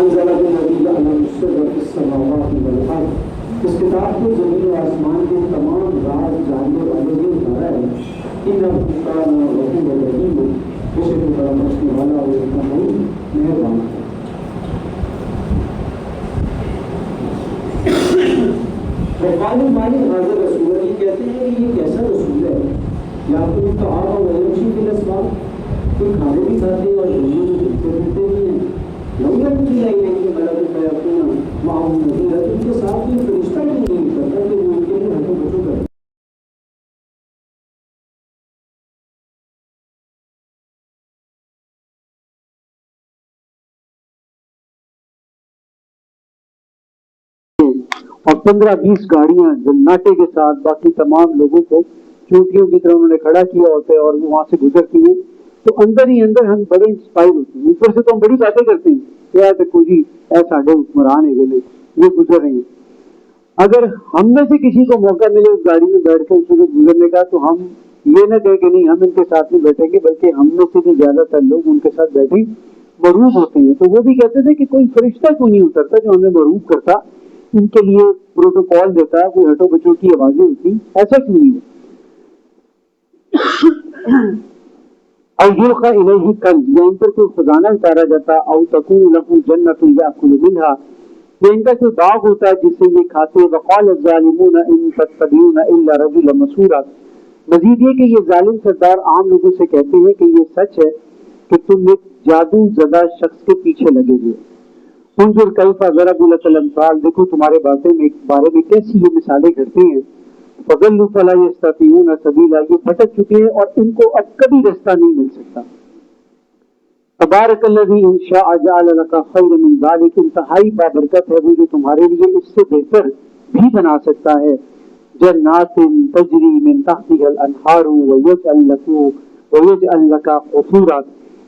انزل الذی یعلم السر فی السماوات والارض، اس کتاب کو زمین و آسمان کے تمام راز جاننے والے نے اتارا ہے. انہ کان غفور رحیم، بے شک بڑا بخشنے والا اور بہت مہربان ہے. وقال المالک هذا رسول، یہ کہتے ہیں کہ یہ کیسا رسول ہے. یا کوئی طعام و یمشی فی الاسواق، کوئی کھانے بھی کھاتے ہیں اور دنیا میں گھومتے پھرتے بھی ہیں. لم یأتی الیہم ملک فیکون معهم نذیرا، ان کے ساتھ کوئی فرشتہ بھی نہیں کرتا کہ وہ ان کے لیے ہٹو بٹو کرے. اور 15-20 گاڑیاں جناٹے کے ساتھ باقی تمام لوگوں کو چوٹیوں کی طرح انہوں نے کھڑا کیا ہوتا ہے اور وہ وہاں سے گزرتی ہیں. تو اندر ہی اندر ہم بڑے انسپائر ہوتے ہیں. اوپر سے تو ہم بڑی باتیں کرتے ہیں کیا تک جی ایسا حکمران ہے گلے یہ گزر رہے ہیں. اگر ہم میں سے کسی کو موقع ملے اس گاڑی میں بیٹھ کے اس کو گزرنے کا تو ہم یہ نہ کہیں کہ نہیں ہم ان کے ساتھ نہیں بیٹھیں گے، بلکہ ہم میں سے بھی زیادہ تر لوگ ان کے ساتھ بیٹھے مرعوب ہوتے ہیں. تو وہ بھی کہتے تھے کہ کوئی فرشتہ کیوں نہیں اترتا جو ہمیں مرعوب کرتا، ان کے لیے پروٹوکال دیتا ہے، کوئی ہٹو بچوں کی آوازیں ہوتی، ایسا کیوں نہیں ہے. او یلقى الیہ کنز، یا ان پر کوئی خزانہ اتارا جاتا، او تکون له جنۃ یاکل منها، یا ان کا کوئی باغ ہوتا ہے جس سے یہ کھاتے. وقال الظالمون ان تتبعون الا رجلا مسحورا، مزید یہ کہ یہ ظالم سردار عام لوگوں سے کہتے ہیں کہ یہ سچ ہے کہ تم ایک جادو زدہ شخص کے پیچھے لگے ہوئے. انظر کیف ضربوا لك الامثال، دیکھو تمہارے بارے میں کیسی یہ مثالیں کرتے ہیں. فضلوا فلا يستطيعون سبيلا، یہ بھٹک چکے ہیں اور ان کو اب کبھی رستہ نہیں مل سکتا. تبارک الذی ان شاء جعل لك خيرا من ذلك، انتہائی بابرکت ہے وہ جو تمہارے لیے اس سے بہتر بھی بنا سکتا ہے. جنات تجری من تحتها الانہار ويجعل لك قصورا،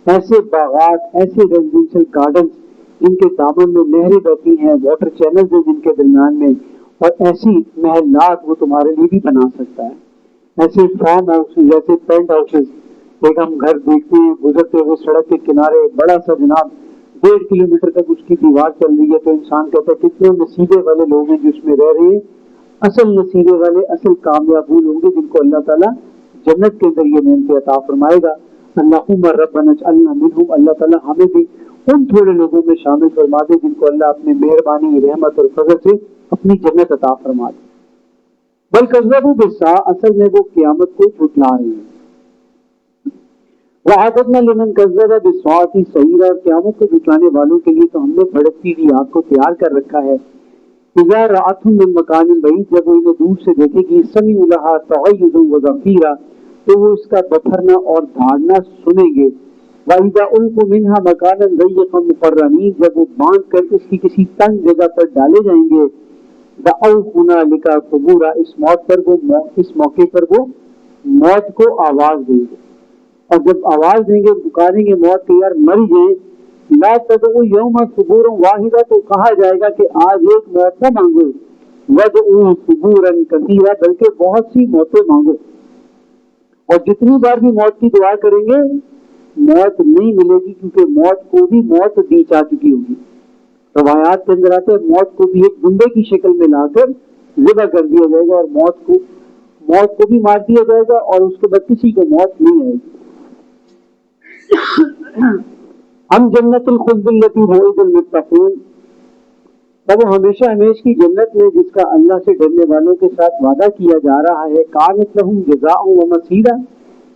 ایسے باغات، ایسے ریزیڈینشل گارڈنز جن کے دامن میں نہریں بہتی ہیں، واٹر چینلز ہیں جن کے درمیان میں، اور ایسی محلات وہ تمہارے لیے بھی بنا سکتا ہے. ایسے فارم ہاؤسز، ایسے پینٹ ہاؤسز، ایک ہم گھر دیکھتے ہیں گزرتے ہوئے سڑک کے کنارے بڑا سا جناب 1.5 کلومیٹر تک اس کی دیوار چل رہی ہے، تو انسان کہتا ہے کتنے نصیبے والے لوگ ہیں جو اس میں رہ رہے ہیں. اصل نصیبے والے، اصل کامیاب وہ لوگ ہیں جن کو اللہ تعالیٰ جنت کے ذریعے نعمت عطا فرمائے گا. اللہم ربنا اجعلنا منہم، اللہ تعالیٰ ہمیں بھی ان تھوڑے لوگوں میں شامل فرما دے جن کو اللہ اپنے مہربانی، رحمت اور فضل سے اپنی جنت عطا فرما دے. بل کذبوا بالساعۃ، اصل میں وہ قیامت کو جھٹلا رہے ہیں. وَأَعْتَدْنَا لِمَنْ كَذَّبَ بِالسَّاعَةِ سَعِيرًا، قیامت کو جھٹلانے والوں کے لیے تو ہم نے بھڑکتی ہوئی آگ کو تیار کر رکھا ہے. اذا رأتهم من مکان بعید، جب وہ انہیں دور سے دیکھے گی، سمعوا لها تغیظا وزفیرا، تو وہ اس کا بپھرنا اور دھاڑنا سنیں گے. وَإِذَا أُلْقُوا مِنْهَا مَكَانًا ضَيِّقًا مُقَرَّنِينَ، جب وہ باندھ کر اس کی کسی تنگ جگہ پر ڈالے جائیں گے. دعوا هنالك ثبورا، اس موقع پر وہ موت کو آواز دیں گے. اور جب آواز دیں گے، پکاریں گے موت کہ یار مر جائیں. لا تدعوا یوما ثبورا واحدا، تو کہا جائے گا کہ آج ایک موت نہ مانگو. ودعوا ثبورا کثیرا، بلکہ بہت سی موتیں مانگو. اور جتنی بار بھی موت کی دعا کریں گے موت نہیں ملے گی، کیونکہ موت کو بھی موت دی جا چکی ہوگی. روایات کے اندر آتے ہیں موت کو بھی ایک دمبے کی شکل میں لا کر ذبح کر دیا جائے گا، اور موت کو بھی مار دیا جائے گا، اور اس کے بعد کسی کو موت نہیں آئے گی. ہم جنت الخلد التي وعد المتقون، تب وہ ہمیشہ ہمیش کی جنت میں جس کا اللہ سے ڈرنے والوں کے ساتھ وعدہ کیا جا رہا ہے. کانت لهم جزاء ومصیرا،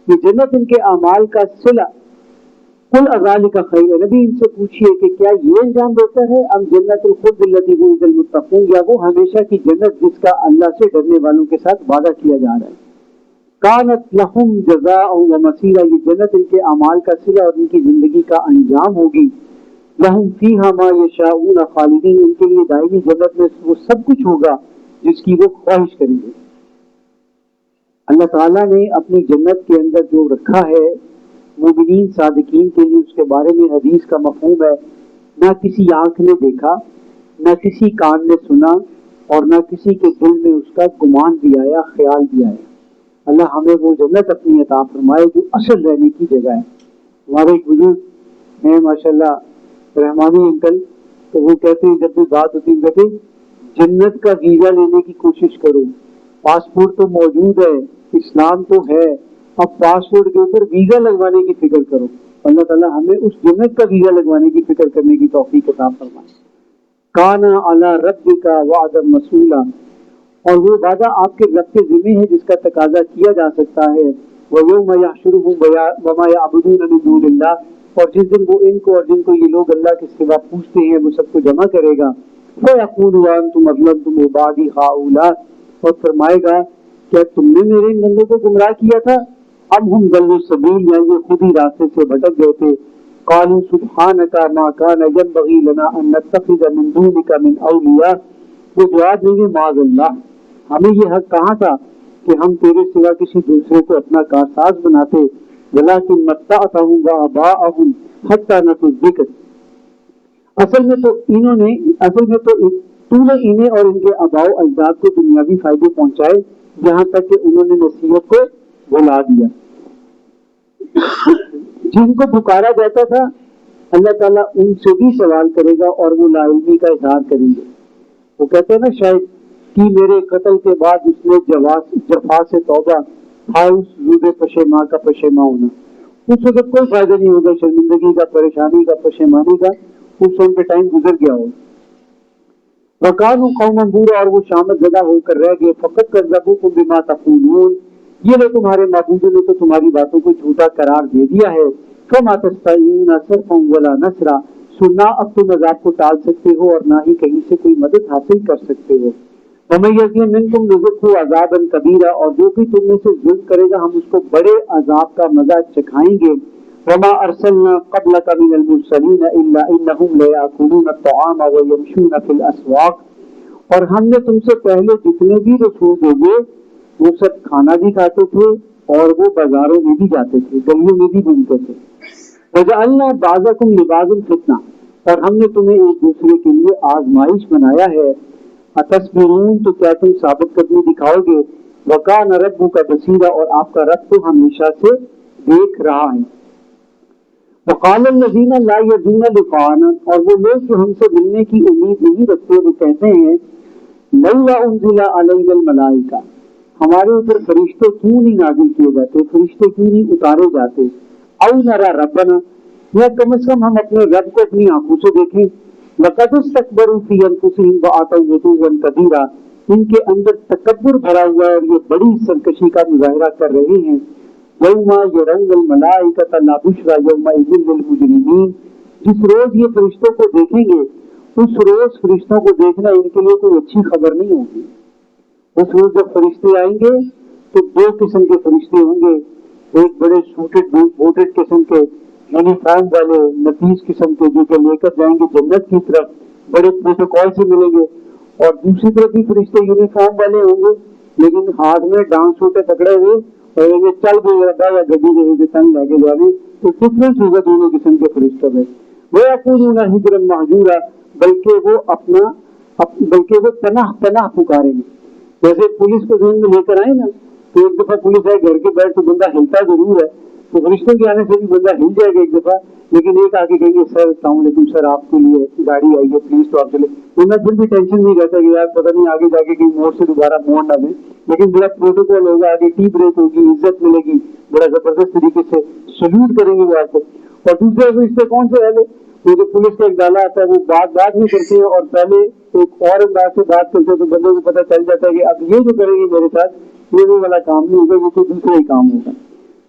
یہ جنت ان کے اعمال کا صلہ. قل اذلک خیر، نبی ان سے پوچھئے کہ کیا یہ انجام بہتر ہے. ام جنت الخلد التي وعد المتقون، یا وہ ہمیشہ کی جنت جس کا اللہ سے ڈرنے والوں کے ساتھ وعدہ کیا جا رہا ہے. کانت لهم جزاء ومصیرا، یہ جنت ان کے اعمال کا صلہ اور ان کی زندگی کا انجام ہوگی. لهم فیہا ما یشاؤون خالدین، ان کے لیے دائمی جنت میں وہ سب کچھ ہوگا جس کی وہ خواہش کریں گے. اللہ تعالیٰ نے اپنی جنت کے اندر جو رکھا ہے مومنین صادقین کے لیے، اس کے بارے میں حدیث کا مفہوم ہے نہ کسی آنکھ نے دیکھا، نہ کسی کان نے سنا، اور نہ کسی کے دل میں اس کا گمان بھی آیا، خیال بھی آیا. اللہ ہمیں وہ جنت اپنی عطا فرمائے جو اصل رہنے کی جگہ ہے. ہمارے ایک بزرگ ہیں ماشاءاللہ رحمانی انکل، تو وہ کہتے ہیں جب بھی بات ہوتی ہے کہتے ہیں جنت کا ویزا لینے کی کوشش کرو، پاسپورٹ تو موجود ہے، اسلام تو ہے، اب پاسپورٹ کے اوپر ویزا لگوانے کی فکر کرو۔ اللہ تعالیٰ ہمیں اس جنت کا ویزا لگوانے کی فکر کرنے کی توفیق عطا فرمائے۔ کانا علی ربک وعدا مسئولا، اور وہ وعدہ آپ کے رب کے ذمہ ہے جس کا تقاضا کیا جا سکتا ہے۔ وَيَوْمَ يَحْشُرُهُمْ وَمَا يَعْبُدُونَ مِن دُونِ اللَّهِ، اور جس دن وہ ان کو اور جن کو یہ لوگ اللہ کے سوا پوچھتے ہیں وہ سب کو جمع کرے گا۔ فَيَقُولُ وَأَنْتُمْ أَضْلَلْتُمْ عِبَادِي هَؤُلَاءِ، اور فرمائے گا کیا تم نے میرے ان بندوں کو گمراہ کیا تھا؟ اب ہم ضلوا السبیل، یا یہ خود ہی راستے سے بھٹک گئے تھے۔ قالوا سبحانك ما كان ينبغي لنا ان نتخذ من دونك من اولیاء، وہ جواب دیں گے معاذ اللہ، ہمیں یہ حق کہاں تھا کہ ہم تیرے سوا کسی دوسرے کو اپنا کارساز بناتے۔ ولكن متعتهم وآباءهم حتى نسوا الذکر، اصل میں تو تو نے انہیں اور ان کے آباء و اجداد کو دنیاوی فائدے پہنچائے یہاں تک کہ انہوں نے نصیحت کو بھلا دیا۔ جن کو پکارا جاتا تھا اللہ تعالیٰ ان سے بھی سوال کرے گا اور وہ لا علمی کا اظہار کریں گے۔ وہ کہتے ہیں نا شاید کہ میرے قتل کے بعد اس نے جفا سے توبہ، اس زود پشیماں کا پشیماں ہونا، اس وقت کوئی فائدہ نہیں ہوگا، شرمندگی کا، پریشانی کا، پشیمانی کا، اس وقت پہ ٹائم گزر گیا ہوگا۔ وَقَالُوا قَوْمًا بُورًا، اور وہ شامت زدہ ہو کر رہ گئے۔ فَقَدْ كَذَّبُوكُمْ بِمَا تَقُولُونَ، یہ لوگ تمہارے معبودوں نے تو تمہاری باتوں کو جھوٹا قرار دے دیا ہے۔ فَمَا تَسْتَطِيعُونَ صَرْفًا وَلَا نَصْرًا، سو نہ اب تم عذاب کو ٹال سکتے ہو اور نہ ہی کہیں سے کوئی مدد حاصل کر سکتے ہو۔ وَمَن يَظْلِم مِنكُمْ نُذِقْهُ عَذَابًا كَبِيرًا، اور جو بھی تم میں سے ظلم کرے گا ہم اس کو بڑے عذاب کا مزہ چکھائیں گے۔ وَمَا أَرْسَلْنَا قَبْلَكَ مِنَ الْمُرْسَلِينَ إِلَّا إِنَّهُمْ لَيَأْكُلُونَ الطَّعَامَ وَيَمْشُونَ فِي الْأَسْوَاقِ، اور ہم نے تم سے پہلے جتنے بھی رسول بھیجے وہ سب کھانا بھی کھاتے تھے اور وہ بازاروں میں بھی جاتے تھے، گلیوں میں بھی گھومتے تھے۔ وَجَعَلْنَا بَعْضَكُمْ لِبَعْضٍ فِتْنَةً، اور ہم نے تمہیں ایک دوسرے کے لیے آزمائش بنایا ہے۔ اَتَصْبِرُونَ، تو کیا تم ثابت قدمی دکھاؤ گے؟ وَكَانَ رَبُّكَ بَصِيرًا، اور آپ کا رب تو ہمیشہ سے دیکھ رہا ہے۔ وَقَالَ الَّذِينَ لَا يَرْجُونَ لِقَاءَنَا، اور وہ لوگ جو ہم سے ملنے کی امید نہیں رکھتے وہ کہتے ہیں لَوْلَا أُنزِلَ عَلَيْنَا الْمَلَائِكَةُ، ہمارے اوپر فرشتے کیوں نہیں نازل کیے جاتے، فرشتے کیوں نہیں اتارے جاتے۔ أَوْ نَرَى رَبَّنَا، یا کم از کم ہم اپنے رب کو اپنی آنکھوں سے دیکھیں۔ لَقَدِ اسْتَكْبَرُوا فِي أَنفُسِهِمْ وَعَتَوْا عُتُوًّا كَبِيرًا، ان کے اندر تکبر بھرا ہوا ہے اور یہ بڑی سرکشی کا مظاہرہ کر رہے ہیں۔ يَوْمَ يَرَوْنَ الْمَلَائِكَةَ لَا بُشْرَىٰ يَوْمَئِذٍ لِّلْمُجْرِمِينَ، جس روز یہ فرشتوں کو دیکھیں گے اس روز فرشتوں کو دیکھنا ان کے لیے کوئی اچھی خبر نہیں ہوگی۔ اس روز جب فرشتے آئیں گے تو دو قسم کے فرشتے ہوں گے، ایک بڑے سوٹڈ بوٹڈ قسم کے یونیفارم والے نفیس قسم کے جو کہ لے کر جائیں گے جنت کی طرف، بڑے پروٹوکول سے ملیں گے، اور دوسری طرف بھی فرشتے یونیفارم والے ہوں گے لیکن ہاتھ میں ڈانس چھوٹے پکڑے ہوئے اور یہ چل گئے رہتا یا گڈی کے تنگ لے کے جا رہے، تو ڈفرنس ہوگا دونوں قسم کے فرشتوں میں۔ وہ یقولون حجرا مہجورا، بلکہ وہ پناہ پناہ پکاریں گے۔ جیسے پولیس کو ذہن میں لے کر آئے نا، تو ایک دفعہ پولیس آئے گھر کے بیٹھ تو بندہ ہلتا ضرور ہے، تو فرشتوں کے آنے سے بھی بندہ ہل جائے گا ایک دفعہ، لیکن ایک آ کے کہیں گے سر السلام علیکم سر آپ کے لیے گاڑی آئی ہے پلیز تو آپ چلے، تو میں پھر بھی ٹینشن نہیں رہتا کہ یار پتہ نہیں آگے جا کے کہیں موڑ سے دوبارہ موڑ نہ دیں، لیکن بڑا پروٹوکول ہوگا، آگے ٹی بریک ہوگی، عزت ملے گی، بڑا زبردست طریقے سے سلوٹ کریں گے وہ آپ کو۔ اور دوسرے فرشتے کون سے والے؟ کیونکہ پولیس کا ایک ڈالا آتا ہے، وہ بات نہیں کرتے ہیں اور پہلے ایک اور انداز سے بات کرتے ہیں تو بندوں کو پتہ چل جاتا ہے کہ اب یہ جو کریں گے میرے ساتھ یہ وہ والا کام نہیں ہوگا، یہ تو دوسرا ہی کام ہوگا۔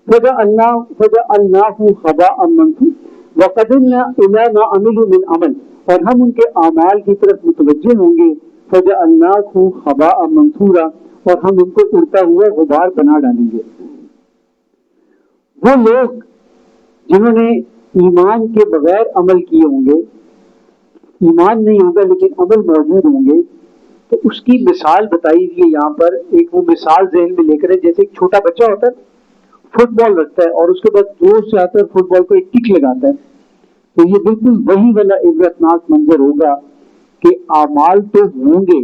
فَجَعَلْنَاهُ خَبَاءً مَّنثُورًا وَقَدِمْنَا إِلَىٰ مَا عَمِلُوا مِنْ عَمَلٍ، اور ہم ان کے اعمال کی طرف متوجہ ہوں گے۔ فَجَعَلْنَاهُ خَبَاءً مَّنثُورًا، اور ہم ان کو اڑتا ہوا غبار بنا ڈالیں گے۔ وہ لوگ جنہوں نے ایمان کے بغیر عمل کیے ہوں گے، ایمان نہیں ہوگا لیکن عمل موجود ہوں گے، تو اس کی مثال بتائی گئی یہاں پر۔ ایک وہ مثال ذہن میں لے کر ہے، جیسے ایک چھوٹا بچہ ہوتا ہے فٹ بال رکھتا ہے اور اس کے بعد زور سے آتا ہے فٹ بال کو ایک کک لگاتا ہے، تو یہ بالکل وہی والا عبرتناک منظر ہوگا کہ اعمال تو ہوں گے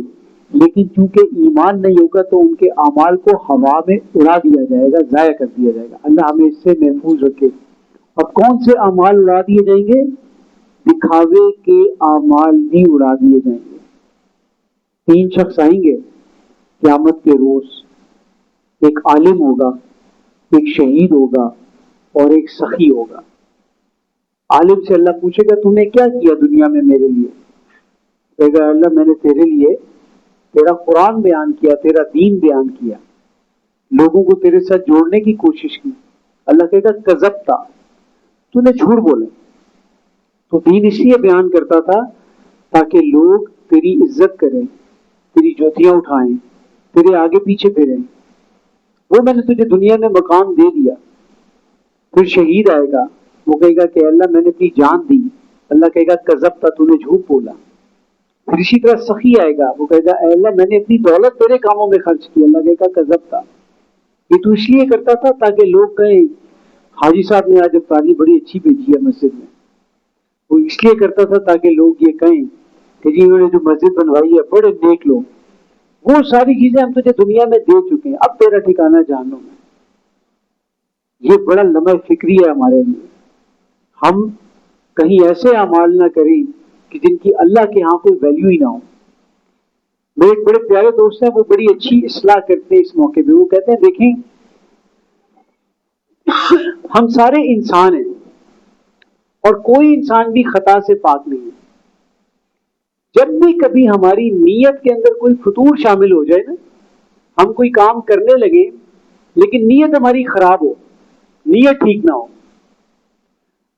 لیکن چونکہ ایمان نہیں ہوگا تو ان کے اعمال کو ہوا میں اڑا دیا جائے گا، ضائع کر دیا جائے گا۔ اللہ ہمیں اس سے محفوظ رکھے۔ اور کون سے اعمال اڑا دیے جائیں گے؟ دکھاوے کے اعمال بھی اڑا دیے جائیں گے. 3 شخص آئیں گے قیامت کے روز. ایک عالم ہوگا, ایک شہید ہوگا اور ایک سخی ہوگا. عالم سے اللہ پوچھے گا تم نے کیا کیا دنیا میں میرے لیے؟ کہے گا اللہ میں نے تیرے لیے تیرا قرآن بیان کیا, تیرا دین بیان کیا, لوگوں کو تیرے ساتھ جوڑنے کی کوشش کی. اللہ کہے گا کذبتا, تو نے جھوٹ بولا. تو دین اس لیے بیان کرتا تھا تاکہ لوگ تیری عزت کریں, تیری جوتیاں اٹھائیں, تیرے آگے پیچھے پھریں. وہ میں نے تجھے دنیا میں مقام دے دیا. پھر شہید آئے گا, وہ کہے گا کہ اللہ میں نے اپنی جان دی. اللہ کہے گا کذبتا, تو نے جھوٹ بولا. پھر اسی طرح سخی آئے گا, وہ کہے گا اے اللہ میں نے اپنی دولت تیرے کاموں میں خرچ کی. اللہ کہے گا کذبتا, یہ تو اس لیے کرتا تھا تاکہ لوگ کہیں حاجی صاحب نے آج افطاری بڑی اچھی بھیجی ہے مسجد میں. وہ اس لیے کرتا تھا تاکہ لوگ یہ کہیں کہ جی انہوں نے جو مسجد بنوائی ہے بڑے نیک لوگ. وہ ساری چیزیں ہم تجھے دنیا میں دے چکے ہیں, اب تیرا ٹھکانہ جہنم ہے. یہ بڑا لمحہ فکری ہے ہمارے لیے. ہم کہیں ایسے اعمال نہ کریں کہ جن کی اللہ کے ہاں کوئی ویلیو ہی نہ ہو. میرے ایک بڑے پیارے دوست ہیں, وہ بڑی اچھی اصلاح کرتے ہیں اس موقع پہ. وہ کہتے ہیں دیکھیں ہم سارے انسان ہیں اور کوئی انسان بھی خطا سے پاک نہیں ہے. جب بھی کبھی ہماری نیت کے اندر کوئی فطور شامل ہو جائے نا, ہم کوئی کام کرنے لگے لیکن نیت ہماری خراب ہو, نیت ٹھیک نہ ہو,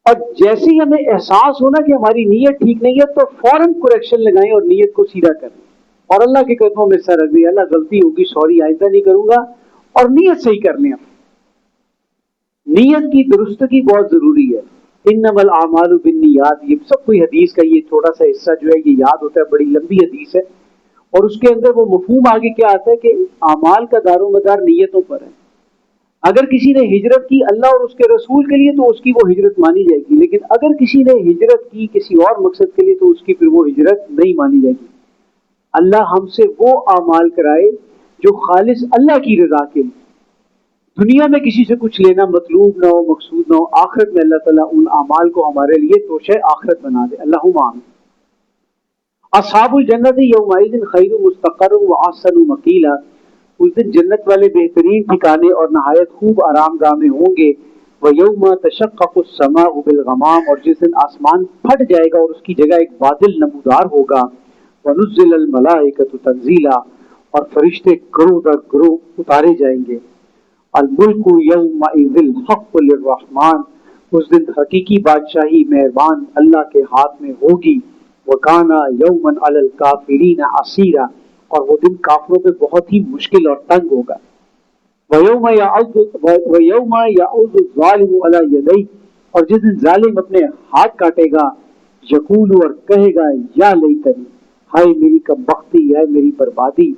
اور جیسے ہی ہمیں احساس ہونا کہ ہماری نیت ٹھیک نہیں ہے تو فوراً کریکشن لگائیں اور نیت کو سیدھا کریں اور اللہ کے قدموں میں سر رکھ دیں, اللہ غلطی ہوگی, سوری, آئندہ نہیں کروں گا, اور نیت صحیح کر لیں. نیت کی درستگی بہت ضروری ہے. انما الاعمال بالنیات, یہ سب کوئی حدیث کا یہ تھوڑا سا حصہ جو ہے یہ یاد ہوتا ہے, بڑی لمبی حدیث ہے, اور اس کے اندر وہ مفہوم آگے کیا آتا ہے کہ اعمال کا دار و مدار نیتوں پر ہے. اگر کسی نے ہجرت کی اللہ اور اس کے رسول کے لیے تو اس کی وہ ہجرت مانی جائے گی, لیکن اگر کسی نے ہجرت کی کسی اور مقصد کے لیے تو اس کی پھر وہ ہجرت نہیں مانی جائے گی. اللہ ہم سے وہ اعمال کرائے جو خالص اللہ کی رضا کے لیے, دنیا میں کسی سے کچھ لینا مطلوب نہ ہو, مقصود نہ ہو, آخرت میں اللہ تعالیٰ ان اعمال کو ہمارے لیے توشہ آخرت بنا دے. اللہم آمین. اصحاب الجنت یومئذ خیر مستقر واحسن مقیلا, اس دن جنت والے بہترین ٹھکانے اور نہایت خوب آرام گاہ میں ہوں گے. وَيَوْمَ تَشَقَّقُ السَّمَاءُ بِالْغَمَامِ, اور جس دن آسمان پھٹ جائے گا اور اس کی جگہ ایک بادل نمودار ہوگا. وَنُزِّلَ الْمَلَائِكَةُ تَنزِيلًا, اور فرشتے گروہ در گروہ اتارے جائیں گے. الملک یومئذ الحق للرحمن, اس دن حقیقی بادشاہی مہربان اللہ کے ہاتھ میں ہوگی. وَكَانَ يَوْمًا عَلَى الْكَافِرِينَ عَسِيرًا, اور وہ دن کافروں پہ بہت ہی مشکل اور تنگ ہوگا. وَيَوْمَ يَعُضُ الظَّالِمُ عَلَى يَدَيْهِ, اور جس دن ظالم اپنے ہاتھ کاٹے گا. یقول, اور کہے گا, یا لیتنی, ہائے میری کمبختی, ہے میری بربادی.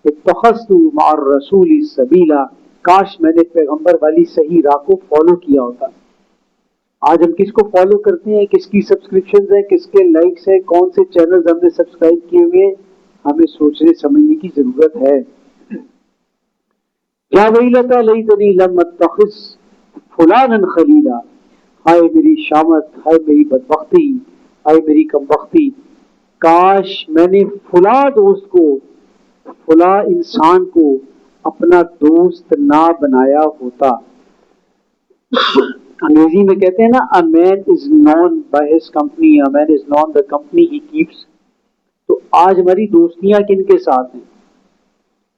اتخذت مع الرسول سبیلا, کاش میں نے پیغمبر والی صحیح راہ کو فالو کیا ہوتا. آج ہم کس کو فالو کرتے ہیں, کس کی سبسکرپشنز ہیں, کس کے لائکس ہیں, کون سے چینلز ہم نے سبسکرائب کیے ہوئے, ہمیں سوچنے سمجھنے کی ضرورت ہے. یا ویلتا لیتنی لم اتخذ فلانا خلیلا, ہائے میری شامت, ہائے میری بدبختی, ہائے میری کمبختی, کاش میں نے فلاں دوست کو, فلاں انسان کو اپنا دوست نہ بنایا ہوتا. انگریزی میں کہتے ہیں نا, a man is known by his company, a man is known the company he keeps. تو آج ہماری دوستیاں کن کے ساتھ ہیں؟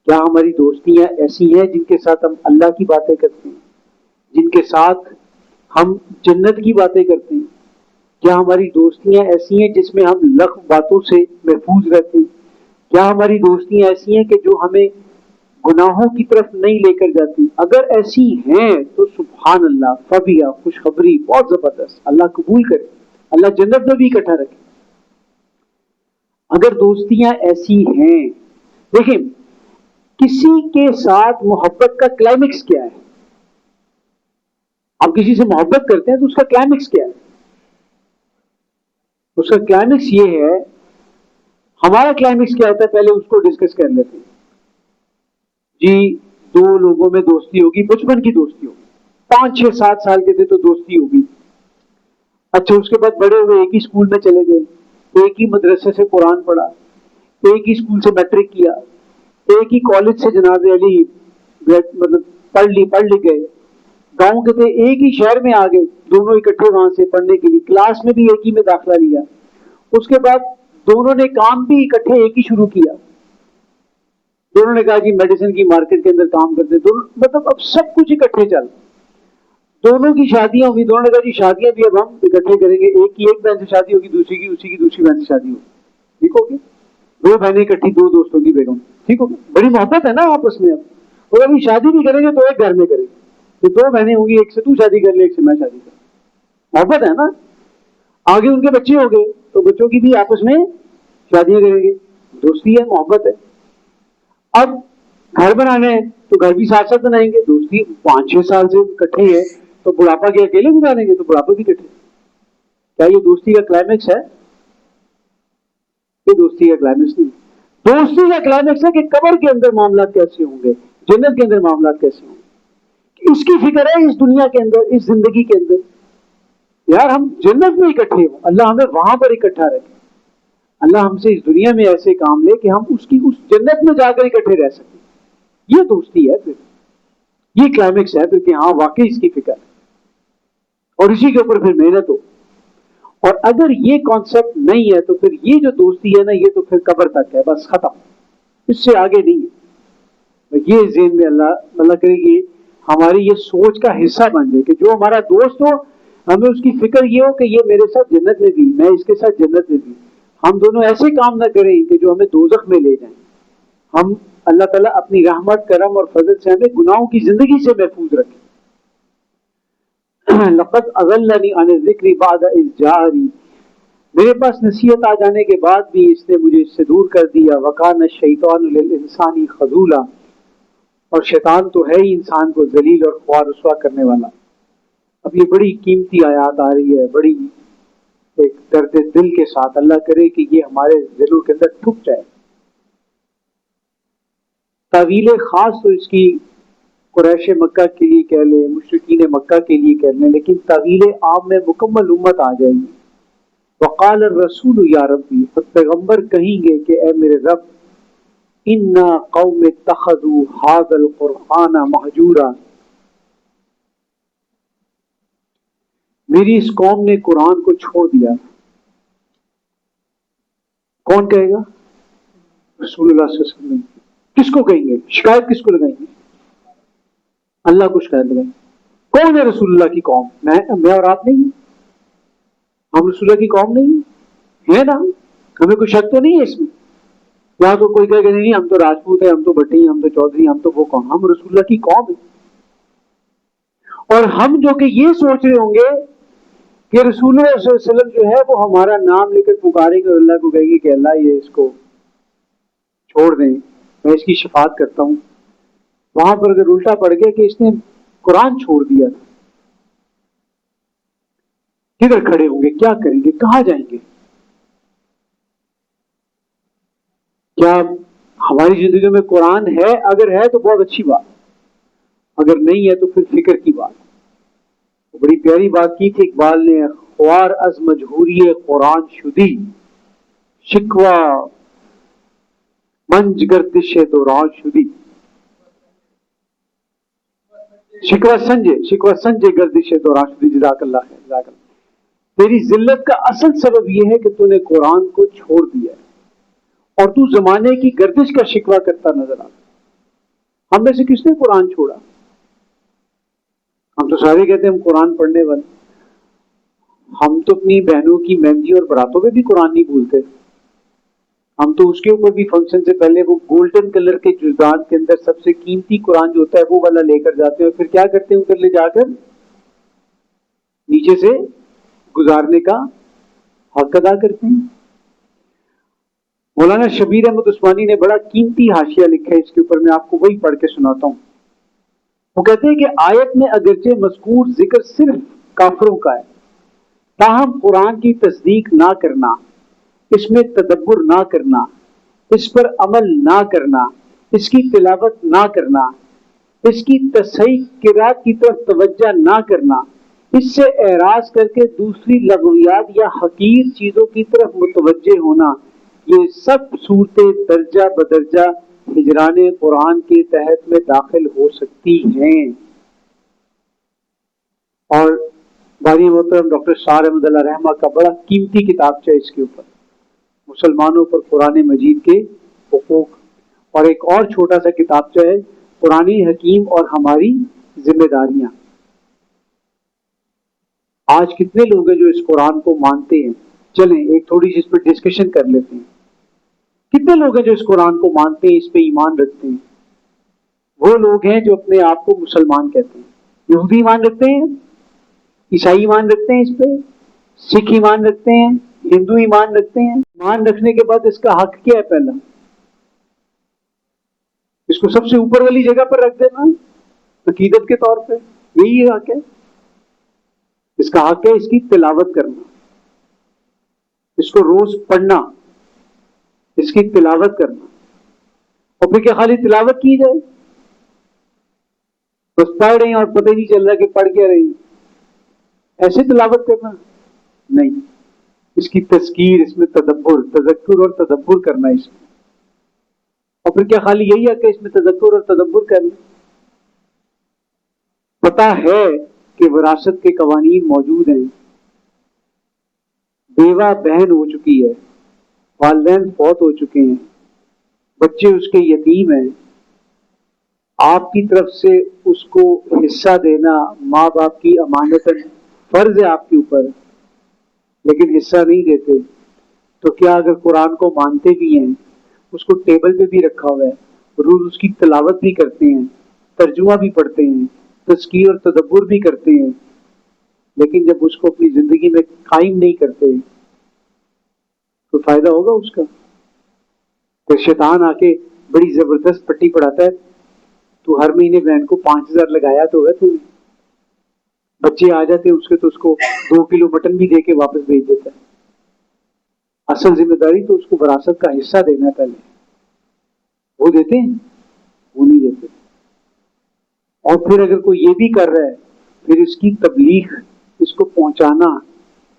کیا ہماری دوستیاں ایسی ہیں جن کے ساتھ ہم اللہ کی باتیں کرتے ہیں, جن کے ساتھ ہم جنت کی باتیں کرتے ہیں؟ کیا ہماری دوستیاں ایسی ہیں جس میں ہم لغو باتوں سے محفوظ رہتے ہیں؟ کیا ہماری دوستیاں ایسی ہیں کہ جو ہمیں گناہوں کی طرف نہیں لے کر جاتی؟ اگر ایسی ہیں تو سبحان اللہ, فبیہ, خوشخبری, بہت زبردست, اللہ قبول کرے, اللہ جنت میں بھی اکٹھا رکھے. اگر دوستیاں ایسی ہیں, دیکھیں کسی کے ساتھ محبت کا کلائمیکس کیا ہے؟ آپ کسی سے محبت کرتے ہیں تو اس کا کلائمیکس کیا ہے؟ اس کا کلائمیکس یہ ہے, ہمارا کلائمیکس کیا ہوتا ہے پہلے اس کو ڈسکس کر لیتے ہیں. جی 2 لوگوں میں دوستی ہوگی, بچپن کی دوستی ہوگی, 5 6 7 سال کے تھے تو دوستی ہوگی. اچھا اس کے بعد بڑے ہوئے ایک ہی اسکول میں چلے گئے, ایک ہی مدرسے سے قرآن پڑھا, ایک ہی اسکول سے میٹرک کیا, ایک ہی کالج سے جناب علی مطلب پڑھ لکھ گئے, گاؤں کے تھے ایک ہی شہر میں آ گئے, دونوں اکٹھے وہاں سے پڑھنے کے لیے, کلاس میں بھی ایک ہی میں داخلہ لیا, اس کے بعد دونوں نے کام بھی اکٹھے ایک ہی شروع کیا, دونوں نے کہا جی میڈیسن کی مارکیٹ کے اندر کام کرتے, دونوں مطلب اب سب کچھ اکٹھے چل, دونوں کی شادیاں ہوئی, دونوں نے کہا جی شادیاں بھی اب ہم اکٹھے کریں گے, ایک کی ایک بہن سے شادی ہوگی, دوسری کی اسی کی دوسری بہن سے شادی ہوگی, ٹھیک ہوگی, دو بہنیں اکٹھی دو دوستوں کی بیگم, ٹھیک ہوگی, بڑی محبت ہے نا آپس میں, اب اور ابھی شادی بھی کریں گے تو ایک گھر میں کریں گے, تو دو بہنیں ہوں گی, ایک سے تو شادی کر لے, ایک سے میں شادی کر, محبت ہے نا. آگے ان کے بچے ہو گئے تو بچوں کی بھی آپس میں شادیاں کریں گے, دوستی ہے, محبت ہے. اب گھر بنانے ہیں تو گھر بھی ساتھ ساتھ بنائیں گے, دوستی 5-6 سال سے اکٹھے ہے, تو بڑھاپا کے اکیلے گزاریں گے, تو بڑھاپا بھی اکٹھے. کیا یہ دوستی کا کلائمیکس ہے؟ یہ دوستی کا کلائمیکس نہیں. دوستی کا کلائمیکس ہے کہ قبر کے اندر معاملات کیسے ہوں گے, جنت کے اندر معاملات کیسے ہوں گے, اس کی فکر ہے اس دنیا کے اندر, اس زندگی کے اندر. یار ہم جنت میں اکٹھے ہوں, اللہ ہمیں وہاں پر اکٹھا رکھے, اللہ ہم سے اس دنیا میں ایسے کام لے کہ ہم اس جنت میں جا کر اکٹھے رہ سکیں. یہ دوستی ہے پھر, یہ کلائمیکس ہے پھر کہ ہاں واقعی اس کی فکر ہے, اور اسی کے اوپر پھر محنت ہو. اور اگر یہ کانسیپٹ نہیں ہے تو پھر یہ جو دوستی ہے نا, یہ تو پھر قبر تک ہے, بس ختم, اس سے آگے نہیں ہے. یہ ذہن میں اللہ کرے گی ہماری یہ سوچ کا حصہ بن جائے کہ جو ہمارا دوست ہو ہمیں اس کی فکر یہ ہو کہ یہ میرے ساتھ جنت میں بھی, میں اس کے ساتھ جنت میں بھی. ہم دونوں ایسے کام نہ کریں کہ جو ہمیں دوزخ میں لے جائیں. ہم اللہ تعالیٰ اپنی رحمت, کرم اور فضل سے ہمیں گناہوں کی زندگی سے محفوظ رکھے. لقد اضلنی عن الذکر بعد اذ جاءنی, میرے پاس نصیحت آ جانے کے بعد بھی اس نے مجھے اس سے دور کر دیا. وکان الشیطان للانسان خذولا, اور شیطان تو ہے ہی انسان کو ذلیل اور خوار رسوا کرنے والا. اب یہ بڑی قیمتی آیات آ رہی ہے, بڑی ایک درد دل کے ساتھ. اللہ کرے کہ یہ ہمارے دلوں کے اندر ٹھک جائے. تعویل خاص تو اس کی قریش مکہ کے لیے کہہ لیں, مشرکین مکہ کے لیے کہہ لیں, لیکن تعویل عام میں مکمل امت آ جائے گی. وقال الرسول یا ربی, پیغمبر کہیں گے کہ اے میرے رب, انا قوم اتخذوا هذا القرآن مہجورا, میری اس قوم نے قرآن کو چھوڑ دیا. کون کہے گا؟ رسول اللہ صلی اللہ علیہ وسلم. کس کو کہیں گے؟ شکایت کس کو لگائیں گے؟ اللہ کو شکایت لگائیں گے. کون ہے رسول اللہ کی قوم؟ میں اور آپ نہیں ہیں. ہم رسول اللہ کی قوم نہیں ہیں, ہے نا, ہمیں کوئی شک تو نہیں ہے اس میں. یہاں تو کوئی کہے کہ نہیں ہم تو راجپوت ہیں, ہم تو بٹی ہیں, ہم تو چودھری, ہم تو وہ قوم. ہم رسول اللہ کی قوم ہیں. اور ہم جو کہ یہ سوچ رہے ہوں گے کہ رسول اللہ صلی اللہ علیہ وسلم جو ہے وہ ہمارا نام لے کر پکارے گے اور اللہ کو کہے گی کہ اللہ یہ اس کو چھوڑ دیں, میں اس کی شفاعت کرتا ہوں. وہاں پر اگر الٹا پڑ گیا کہ اس نے قرآن چھوڑ دیا, کدھر کھڑے ہوں گے, کیا کریں گے, کہاں جائیں گے؟ کیا ہماری زندگی میں قرآن ہے؟ اگر ہے تو بہت اچھی بات, اگر نہیں ہے تو پھر فکر کی بات. بڑی پیاری بات کی تھی اقبال نے, خوار از مجبوری قرآن شدی, شکوہ منج گردش دوران شدی. شکوہ سنجے گردش دوران شدی. جزاک اللہ خیر, جزاک اللہ. تیری ذلت کا اصل سبب یہ ہے کہ تو نے قرآن کو چھوڑ دیا ہے اور تو زمانے کی گردش کا شکوہ کرتا نظر آتا. ہم میں سے کس نے قرآن چھوڑا؟ ہم تو سارے کہتے ہیں ہم قرآن پڑھنے والے. ہم تو اپنی بہنوں کی مہندی اور براتوں میں بھی قرآن نہیں بھولتے. ہم تو اس کے اوپر بھی فنکشن سے پہلے وہ گولڈن کلر کے جزدان کے اندر سب سے قیمتی قرآن جو ہوتا ہے وہ والا لے کر جاتے ہیں, اور پھر کیا کرتے ہیں ادھر لے جا کر نیچے سے گزارنے کا حق ادا کرتے ہیں. مولانا شبیر احمد عثمانی نے بڑا قیمتی حاشیہ لکھا ہے اس کے اوپر, میں آپ کو وہی پڑھ کے سناتا ہوں. وہ کہتے ہیں کہ آیت میں اگرچہ مذکور ذکر صرف کافروں کا ہے, تاہم قرآن کی تصدیق نہ کرنا, اس میں تدبر نہ کرنا, اس پر عمل نہ کرنا, اس کی تلاوت نہ کرنا, اس کی تصحیح قرات کی طرف توجہ نہ کرنا, اس سے اعراض کر کے دوسری لغویات یا حقیر چیزوں کی طرف متوجہ ہونا، یہ سب صورتیں درجہ بدرجہ ہجران قرآن کے تحت میں داخل ہو سکتی ہیں۔ اور باری محترم ڈاکٹر شاہ احمد اللہ رحمہ کا بڑا قیمتی کتابچہ اس کے اوپر، مسلمانوں پر قرآن مجید کے حقوق، اور ایک اور چھوٹا سا کتابچہ ہے قرآن حکیم اور ہماری ذمہ داریاں۔ آج کتنے لوگ ہیں جو اس قرآن کو مانتے ہیں؟ چلیں ایک تھوڑی سی اس پہ ڈسکشن کر لیتے ہیں۔ کتنے لوگ ہیں جو اس قرآن کو مانتے ہیں، اس پہ ایمان رکھتے ہیں؟ وہ لوگ ہیں جو اپنے آپ کو مسلمان کہتے ہیں۔ یہودی ایمان رکھتے ہیں، عیسائی ایمان رکھتے ہیں، اس پہ سکھ ایمان رکھتے ہیں، ہندو ایمان رکھتے ہیں۔ ایمان رکھنے کے بعد اس کا حق کیا ہے؟ پہلا اس کو سب سے اوپر والی جگہ پر رکھ دینا عقیدت کے طور پہ، یہی حق ہے۔ اس کا حق ہے اس کی تلاوت کرنا، اس کو روز پڑھنا، اس کی تلاوت کرنا۔ اور پھر کیا خالی تلاوت کی جائے؟ بس پڑھ رہے ہیں اور پتہ ہی نہیں چل رہا کہ پڑھ کیا رہی ہیں، ایسے تلاوت کرنا نہیں، اس کی تذکیر، اس میں تدبر، تذکر اور تدبر کرنا اس میں۔ اور پھر کیا خالی یہی ہے کہ اس میں تذکر اور تدبر کرنا؟ پتہ ہے کہ وراثت کے قوانین موجود ہیں، بیوہ بہن ہو چکی ہے، والدین فوت ہو چکے ہیں، بچے اس کے یتیم ہیں، آپ کی طرف سے اس کو حصہ دینا ماں باپ کی امانت فرض ہے آپ کے اوپر، لیکن حصہ نہیں دیتے، تو کیا اگر قرآن کو مانتے بھی ہیں، اس کو ٹیبل پہ بھی رکھا ہوا ہے، روز اس کی تلاوت بھی کرتے ہیں، ترجمہ بھی پڑھتے ہیں، تذکیر اور تدبر بھی کرتے ہیں، لیکن جب اس کو اپنی زندگی میں قائم نہیں کرتے تو فائدہ ہوگا اس کا؟ پھر شیطان آ کے بڑی زبردست پٹی پڑھاتا ہے، تو ہر مہینے بہن کو 5,000 لگایا تو ہے، تو بچے آ جاتے ہیں اس کے تو اس کو 2 کلو مٹن بھی دے کے واپس بھیج دیتا ہے۔ اصل ذمہ داری تو اس کو وراثت کا حصہ دینا ہے پہلے، وہ دیتے ہیں؟ وہ نہیں دیتے۔ اور پھر اگر کوئی یہ بھی کر رہا ہے، پھر اس کی تبلیغ، اس کو پہنچانا،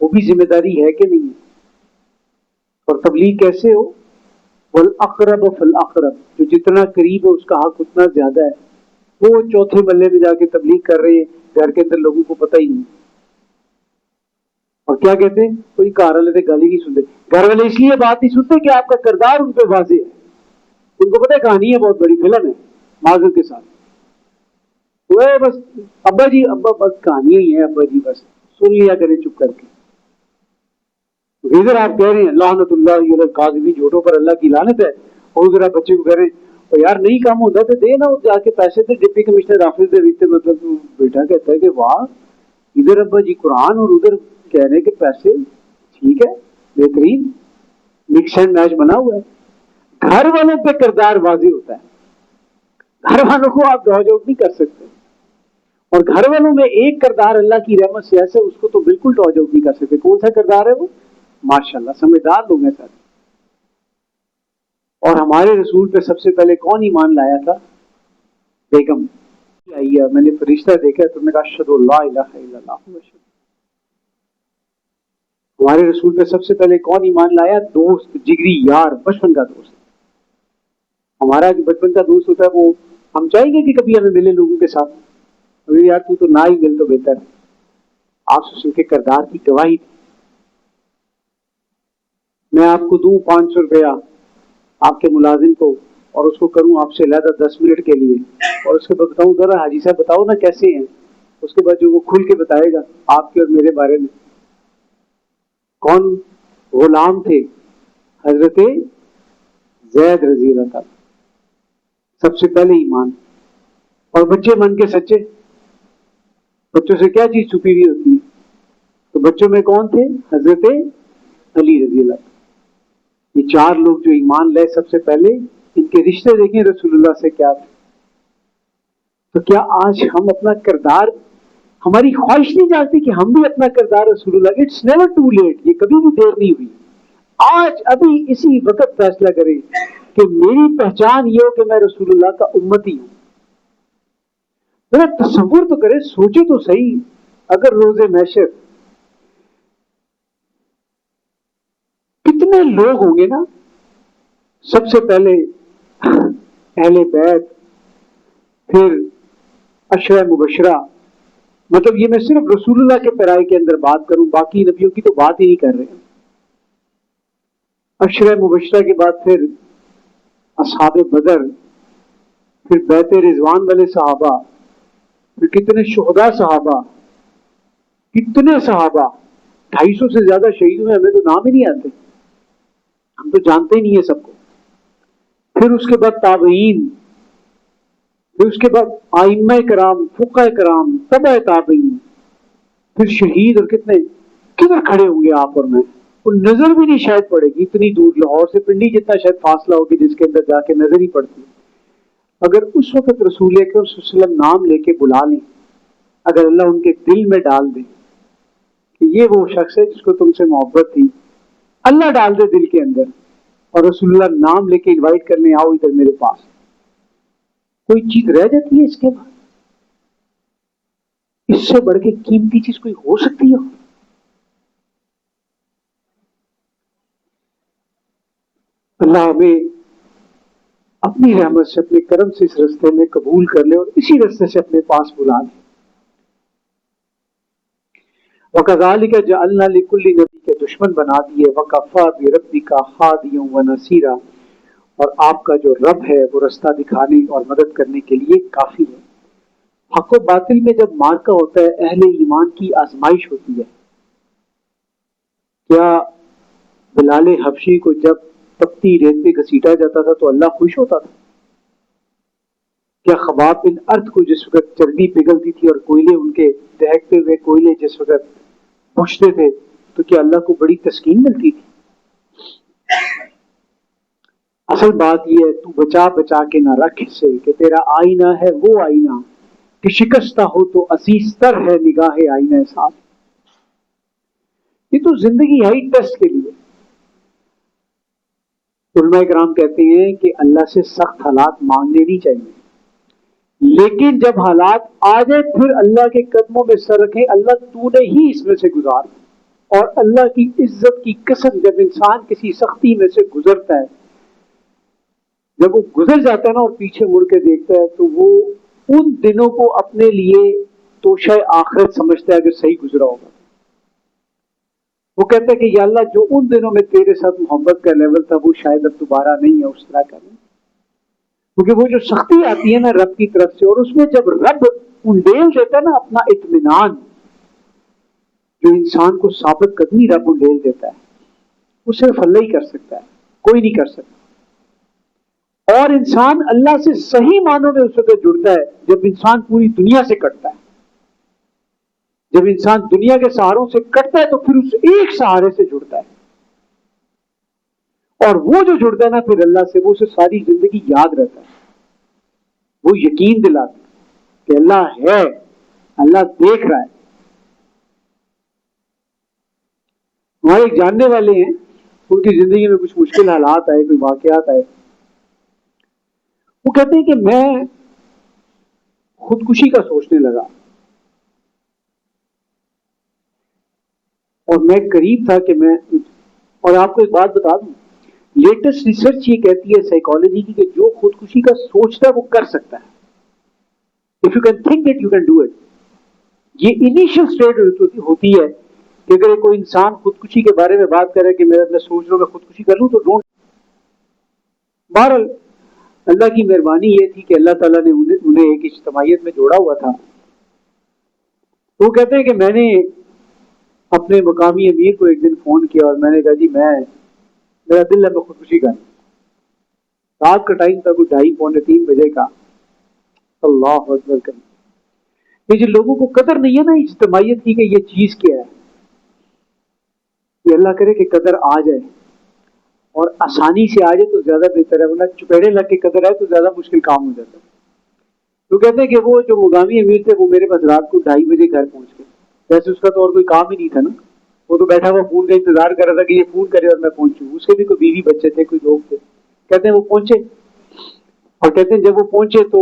وہ بھی ذمہ داری ہے کہ نہیں ہے؟ اور تبلیغ کیسے ہو؟ والاقرب فالاقرب، جو جتنا قریب ہے اس کا حق اتنا زیادہ ہے۔ وہ چوتھے محلے میں جا کے تبلیغ کر رہے ہیں، گھر کے اندر لوگوں کو پتہ ہی نہیں، اور کیا کہتے ہیں؟ کوئی گھر والے سے گالی نہیں سنتے۔ گھر والے اس لیے بات نہیں سنتے کہ آپ کا کردار ان پہ واضح ہے، ان کو پتہ ہے کہانی ہے، بہت بڑی فلم ہے، معذرت کے ساتھ، وہ بس ابا جی، ابا بس کہانیاں ہی ہیں، ابا جی بس سن لیا کریں چپ کر کے۔ ادھر آپ کہہ رہے ہیں لعنت اللہ علی الکاذبین، جھوٹوں پر اللہ کی لعنت ہے، اور ادھر آپ بچے کو کہہ رہے ہیں تو یار نہیں کام ہوتا تو دے نا، جا کے پیسے دے، ڈپٹی کمشنر آفس دے دیتے، مطلب بیٹا کہتا ہے کہ واہ، ادھر ابا جی قرآن اور ادھر کہہ رہے ہیں کہ پیسے، ٹھیک ہے، بہترین مکس اینڈ میچ بنا ہوا ہے۔ گھر والوں پہ کردار واضح ہوتا ہے، گھر والوں کو آپ ڈاج آؤٹ نہیں کر سکتے، اور گھر والوں میں ایک کردار اللہ کی رحمت سے ایسا، اس کو تو بالکل ڈاج آؤٹ نہیں کر سکتے۔ کون سا کردار ہے وہ؟ ماشاءاللہ سمجھدار لوگ ہیں سارے۔ اور ہمارے رسول پہ سب سے پہلے کون ایمان لایا تھا؟ بیگم آئی ہے، میں نے فرشتہ دیکھا تو میں کہا اشہد ان لا الہ الا اللہ۔ ہمارے رسول پہ سب سے پہلے کون ایمان لایا؟ دوست، جگری یار، بچپن کا دوست۔ ہمارا جو بچپن کا دوست ہوتا ہے وہ ہم چاہیں گے کہ کبھی ہمیں ملے لوگوں کے ساتھ، ابھی یار تو نہ ہی مل تو بہتر ہے۔ آپ سے کے کردار کی گواہی تھی۔ میں آپ کو دوں 500 روپیہ آپ کے ملازم کو، اور اس کو کروں آپ سے علیحدہ 10 منٹ کے لیے، اور اس کے بعد بتاؤں ذرا حاجی صاحب بتاؤ نا کیسے ہیں، اس کے بعد جو وہ کھل کے بتائے گا آپ کے اور میرے بارے میں۔ کون غلام تھے؟ حضرت زید رضی اللہ تعالی، سب سے پہلے ایمان۔ اور بچے من کے سچے، بچوں سے کیا چیز چھپی ہوئی ہوتی ہے؟ تو بچوں میں کون تھے؟ حضرت علی رضی اللہ تعالی۔ یہ 4 لوگ جو ایمان لائے سب سے پہلے، ان کے رشتے دیکھیں رسول اللہ سے کیا تھے۔ تو کیا آج ہم اپنا کردار، ہماری خواہش نہیں جاگتی کہ ہم بھی اپنا کردار رسول اللہ، اٹس نیور ٹو لیٹ، یہ کبھی بھی دیر نہیں ہوئی، آج ابھی اسی وقت فیصلہ کریں کہ میری پہچان یہ ہو کہ میں رسول اللہ کا امتی ہوں۔ ذرا تصور تو کرے، سوچے تو صحیح، اگر روز محشر کتنے لوگ ہوں گے نا، سب سے پہلے اہل بیت، پھر عشرہ مبشرہ، مطلب یہ میں صرف رسول اللہ کے پیرائے کے اندر بات کروں، باقی نبیوں کی تو بات ہی نہیں کر رہے. عشرہ مبشرہ کے بعد پھر اصحاب بدر، پھر بیت رضوان والے صحابہ، پھر کتنے شہداء صحابہ، کتنے صحابہ، 250 سے زیادہ شہیدوں میں ہمیں تو نام ہی نہیں آتے، ہم تو جانتے ہی نہیں ہیں سب کو. پھر اس کے بعد تابعین، پھر اس کے بعد ائمہ کرام، فقہ کرام، تبع تابعین، پھر شہید، اور کتنے کدھر کھڑے ہوں گے آپ اور میں، وہ نظر بھی نہیں شاید پڑے گی، اتنی دور، لاہور سے پنڈی جتنا شاید فاصلہ ہوگی جس کے اندر جا کے نظر ہی پڑتی ہے. اگر اس وقت رسول اکرم صلی اللہ علیہ وسلم نام لے کے بلا لیں، اگر اللہ ان کے دل میں ڈال دے کہ یہ وہ شخص ہے جس کو تم سے محبت تھی، اللہ ڈال دے دل کے اندر، اور رسول اللہ نام لے کے انوائٹ کر لیں، آؤ ادھر میرے پاس، کوئی چیز رہ جاتی ہے اس کے بعد؟ اس سے بڑھ کے قیمتی چیز کوئی ہو سکتی ہے؟ اللہ ہمیں اپنی رحمت سے، اپنے کرم سے اس رستے میں قبول کر لے اور اسی رستے سے اپنے پاس بلا لے. وَكَذَلِكَ جَعَلْنَا لِكُلِّ نبی کے دشمن بنا دیے، وَكَفَىٰ بِرَبِّكَ هَادِيًا وَنَصِيرًا، اور آپ کا جو رب ہے وہ رستہ دکھانے اور مدد کرنے کے لیے کافی ہے. حق و باطل میں جب مارکا ہوتا ہے، اہل ایمان کی آزمائش ہوتی ہے. کیا بلال حبشی کو جب تپتی ریت پہ گھسیٹا جاتا تھا تو اللہ خوش ہوتا تھا؟ کیا خباب بن ارد کو جس وقت چربی پگھلتی تھی اور کوئلے ان کے دہکتے ہوئے کوئلے جس وقت بجھتے تھے تو کیا اللہ کو بڑی تسکین ملتی تھی؟ اصل بات یہ ہے، تو بچا بچا کے نہ رکھ سے کہ تیرا آئینہ ہے وہ آئینہ کہ شکستہ ہو تو عزیز تر ہے نگاہ آئینہ صاحب. یہ تو زندگی ہے ٹیسٹ کے لیے. علماء کرام کہتے ہیں کہ اللہ سے سخت حالات مانگنے نہیں چاہیے، لیکن جب حالات آ جائے پھر اللہ کے قدموں میں سر رکھیں، اللہ تو نے ہی اس میں سے گزار. اور اللہ کی عزت کی قسم، جب انسان کسی سختی میں سے گزرتا ہے، جب وہ گزر جاتا ہے نا اور پیچھے مڑ کے دیکھتا ہے تو وہ ان دنوں کو اپنے لیے توشہ آخرت سمجھتا ہے اگر صحیح گزرا ہوگا. وہ کہتا ہے کہ یا اللہ جو ان دنوں میں تیرے ساتھ محبت کا لیول تھا وہ شاید اب دوبارہ نہیں ہے اس طرح کا نہیں. کیونکہ وہ جو سختی آتی ہے نا رب کی طرف سے، اور اس میں جب رب انڈیل دیتا ہے نا اپنا اطمینان، جو انسان کو ثابت قدمی رب انڈیل دیتا ہے، وہ صرف اللہ ہی کر سکتا ہے، کوئی نہیں کر سکتا. اور انسان اللہ سے صحیح معنوں میں اس وقت جڑتا ہے جب انسان پوری دنیا سے کٹتا ہے. جب انسان دنیا کے سہاروں سے کٹتا ہے تو پھر اس ایک سہارے سے جڑتا ہے، اور وہ جو جڑتا ہے نا پھر اللہ سے، وہ اسے ساری زندگی یاد رہتا ہے، وہ یقین دلاتا ہے کہ اللہ ہے، اللہ دیکھ رہا ہے. ہمارے ایک جاننے والے ہیں، ان کی زندگی میں کچھ مشکل حالات آئے، کوئی واقعات آئے، وہ کہتے ہیں کہ میں خودکشی کا سوچنے لگا، اور میں قریب تھا کہ میں، اور آپ کو ایک بات بتا دوں، لیٹسٹ ریسرچ یہ کہتی ہے سائیکالوجی کی کہ جو خودکشی کا سوچتا ہے وہ کر سکتا ہے. If you can think it, you can do it. یہ انیشل سٹیج ہوتی ہے کہ اگر کوئی انسان خودکشی کے بارے میں بات کرے کہ میں سوچ رہا ہوں میں خودکشی کر لوں تو ڈونٹ. بہرحال اللہ کی مہربانی یہ تھی کہ اللہ تعالیٰ نے انہیں ایک اجتماعیت میں جوڑا ہوا تھا. وہ کہتے ہیں کہ میں نے اپنے مقامی امیر کو ایک دن فون کیا اور میں نے کہا جی میرا دل ہے میں خودکشی کروں. رات کا ٹائم تھا، 2:30 پونے 3 بجے کا. اللہ اکبر کریں. یہ جو لوگوں کو قدر نہیں ہے نا اجتماعیت کی کہ یہ چیز کیا ہے، یہ اللہ کرے کہ قدر آ جائے اور آسانی سے آ جائے تو زیادہ بہتر ہے، ورنہ چپیڑے لگ کے قدر آئے تو زیادہ مشکل کام ہو جاتا ہے. تو کہتے ہیں کہ وہ جو مقامی امیر تھے وہ میرے پاس رات کو 2:30 بجے گھر پہنچ گئے. ویسے اس کا تو اور کوئی کام ہی نہیں تھا نا، وہ تو بیٹھا ہوا فون کا انتظار کر رہا تھا کہ یہ فون کرے اور میں پہنچوں. اس کے بھی کوئی بیوی بچے تھے، کوئی لوگ تھے. کہتے ہیں وہ پہنچے، اور کہتے ہیں جب وہ پہنچے تو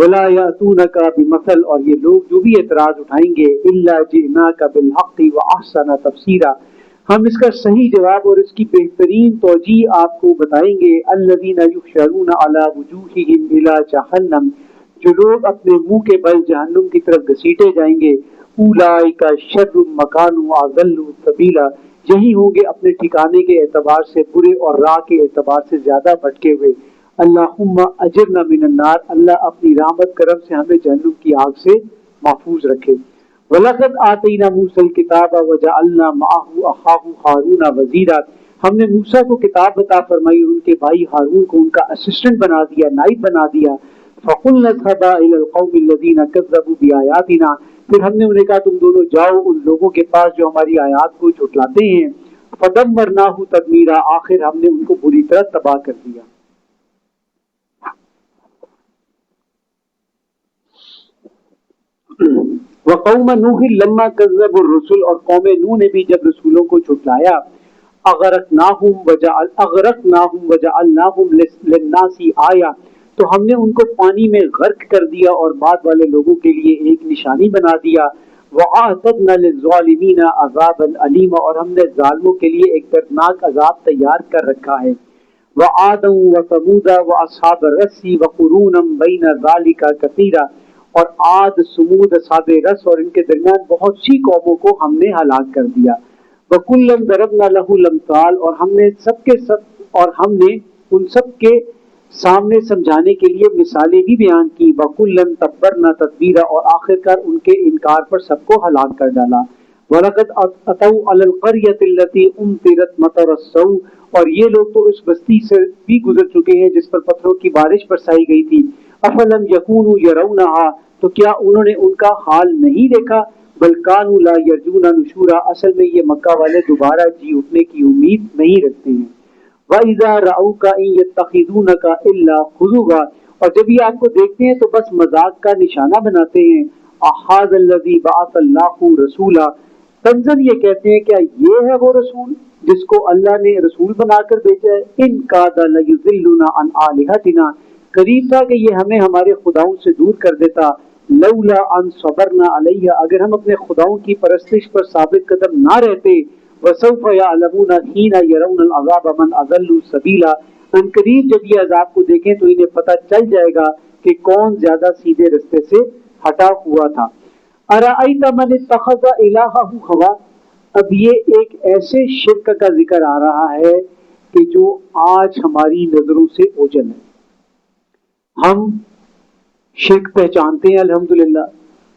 ولا یاتونک بمثل، اور یہ لوگ جو بھی اعتراض اٹھائیں گے، الا جئناک بالحق واحسن تفسیرا، ہم اس کا صحیح جواب اور اس کی بہترین توجیہ آپ کو بتائیں گے۔ الذین یحشرون علی وجوہہم الی جہنم، جو لوگ اپنے منہ کے بل جہنم کی طرف گھسیٹے جائیں گے، اولئک شر مکان واضل سبیلا، یہی ہوں گے اپنے ٹھکانے کے اعتبار سے برے اور راہ کے اعتبار سے زیادہ بھٹکے ہوئے۔ اللہم اجرنا من النار، اللہ اپنی رحمت کرم سے ہمیں جہنم کی آگ سے محفوظ رکھے۔ وَلَقَدْ آتَيْنَا مُوسَى الْكِتَابَ وَجَعَلْنَا مَعَهُ أَخَاهُ هَارُونَ وَزِيرًا، ہم نے موسیٰ کو کتاب عطا فرمائی اور ان کے بھائی ہارون کو ان کا اسسٹنٹ بنا دیا، نائب بنا دیا۔ فَقُلْنَا اذْهَبَا إِلَى الْقَوْمِ الَّذِينَ كَذَّبُوا بِآيَاتِنَا، پھر ہم نے انہیں کہا تم دونوں جاؤ ان لوگوں کے پاس جو ہماری آیات کو جھٹلاتے ہیں۔ فَدَمَّرْنَاهُ تَدْمِيرًا، آخر ہم نے ان کو بری طرح تباہ کر دیا۔ وقوم نوح لما كذبوا الرسل، اور قوم نوح نے بھی جب رسولوں کو جھٹلایا، اغرقناہم وجعلناہم للناس آیہ، تو ہم نے ان کو پانی میں غرق کر دیا اور بعد والے لوگوں کے لیے ایک نشانی بنا دیا۔ وَأَعْتَدْنَا لِلظَّالِمِينَ عَذَابًا أَلِيمًا، اور ہم نے ظالموں کے لیے ایک دردناک عذاب تیار کر رکھا ہے۔ وَعَادًا وَثَمُودَ وَأَصْحَابَ الرَّسِّ وَقُرُونًا بَيْنَ ذَلِكَ كَثِيرًا، اور عاد، سمود، اصحاب رس اور ان کے درمیان بہت سی قوموں کو ہم نے ہلاک کر دیا۔ وَكُلًّا ضَرَبْنَا لَهُ الْأَمْثَالَ، اور ہم نے ان سب کے سامنے سمجھانے کے لیے مثالیں بھی بیان کی۔ وَكُلًّا تَبَّرْنَا تَتْبِيرًا، اور آخرکار ان کے انکار پر سب کو ہلاک کر ڈالا۔ وَلَقَدْ أَتَوْا عَلَى الْقَرْيَةِ الَّتِي أُمْطِرَتْ مَطَرَ السَّوْءِ، اور یہ لوگ تو اس بستی سے بھی گزر چکے ہیں جس پر پتھروں کی بارش برسائی گئی تھی۔ افلم یکونوا یرونہا، تو کیا انہوں نے ان کا حال نہیں دیکھا؟ بل کانوا لا یرجون نشورا، اصل میں یہ مکہ والے دوبارہ جی اٹھنے کی امید نہیں رکھتے ہیں۔ وَإِذَا رَأَوْكَ إِن يَتَّخِذُونَكَ إِلَّا خُذُوًا، اور جب یہ آپ کو دیکھتے ہیں تو بس مذاق کا نشانہ بناتے ہیں۔ أَهَٰذَا الَّذِي بَعَثَ اللَّهُ رَسُولًا، طنزاً یہ کہتے ہیں کیا یہ ہے وہ رسول جس کو اللہ نے رسول بنا کر بھیجا ہے؟ إِن كَادَ لَيُضِلُّنَا عَنْ آلِهَتِنَا، قریب تھا کہ یہ ہمیں ہمارے خداؤں سے دور کر دیتا۔ لولا ان صبرنا علیہ، اگر ہم اپنے خداؤں کی پرستش پر ثابت قدم نہ رہتے۔ وسوف یعلمون حین یرون العذاب من اضل سبیلا، ان قریب جب یہ عذاب کو دیکھیں تو انہیں پتہ چل جائے گا کہ کون زیادہ سیدھے رستے سے ہٹا ہوا تھا۔ ارأیت من اتخذ الہہ ہوا، اب یہ ایک ایسے شرک کا ذکر آ رہا ہے کہ جو آج ہماری نظروں سے اوجھل ہے۔ ہم شرک پہچانتے ہیں الحمدللہ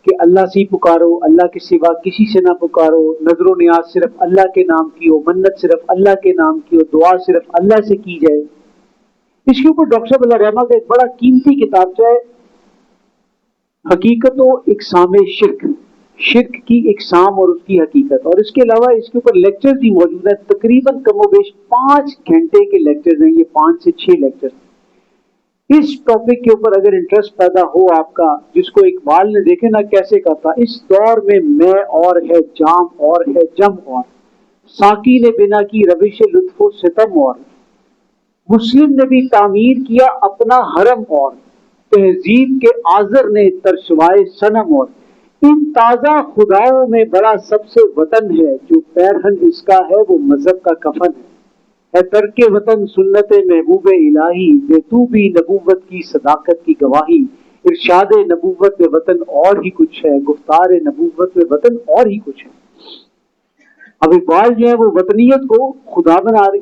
کہ اللہ سے پکارو، اللہ کے سوا کسی سے نہ پکارو، نظر و نیاز صرف اللہ کے نام کی ہو، منت صرف اللہ کے نام کی ہو، دعا صرف اللہ سے کی جائے۔ اس کے اوپر ڈاکٹر صاحب اللہ رحمہ کا ایک بڑا قیمتی کتابچہ ہے، حقیقت و اقسام شرک، شرک کی اقسام اور اس کی حقیقت، اور اس کے علاوہ اس کے اوپر لیکچرز بھی موجود ہیں، تقریباً کم و بیش 5 گھنٹے کے لیکچرز ہیں، یہ 5 سے 6 لیکچرز۔ اس ٹاپک کے اوپر اگر انٹرسٹ پیدا ہو آپ کا، جس کو اقبال نے دیکھے نا کیسے کہا، اس دور میں اور ہے جام اور ہے جم اور، ساقی نے بنا کی روش لطف و ستم اور، مسلم نے بھی تعمیر کیا اپنا حرم اور، تہذیب کے آذر نے ترشوائے صنم اور، ان تازہ خداؤں میں بڑا سب سے وطن ہے، جو پیرہن اس کا ہے وہ مذہب کا کفن ہے۔ اے ترک وطن سنت محبوب الہی، دے تو بھی نبوت کی صداقت کی گواہی، ارشاد نبوت میں وطن اور ہی کچھ ہے، گفتار نبوت میں وطن اور ہی کچھ ہے۔ اب اقبال جو ہے وہ وطنیت کو خدا بنا رہے،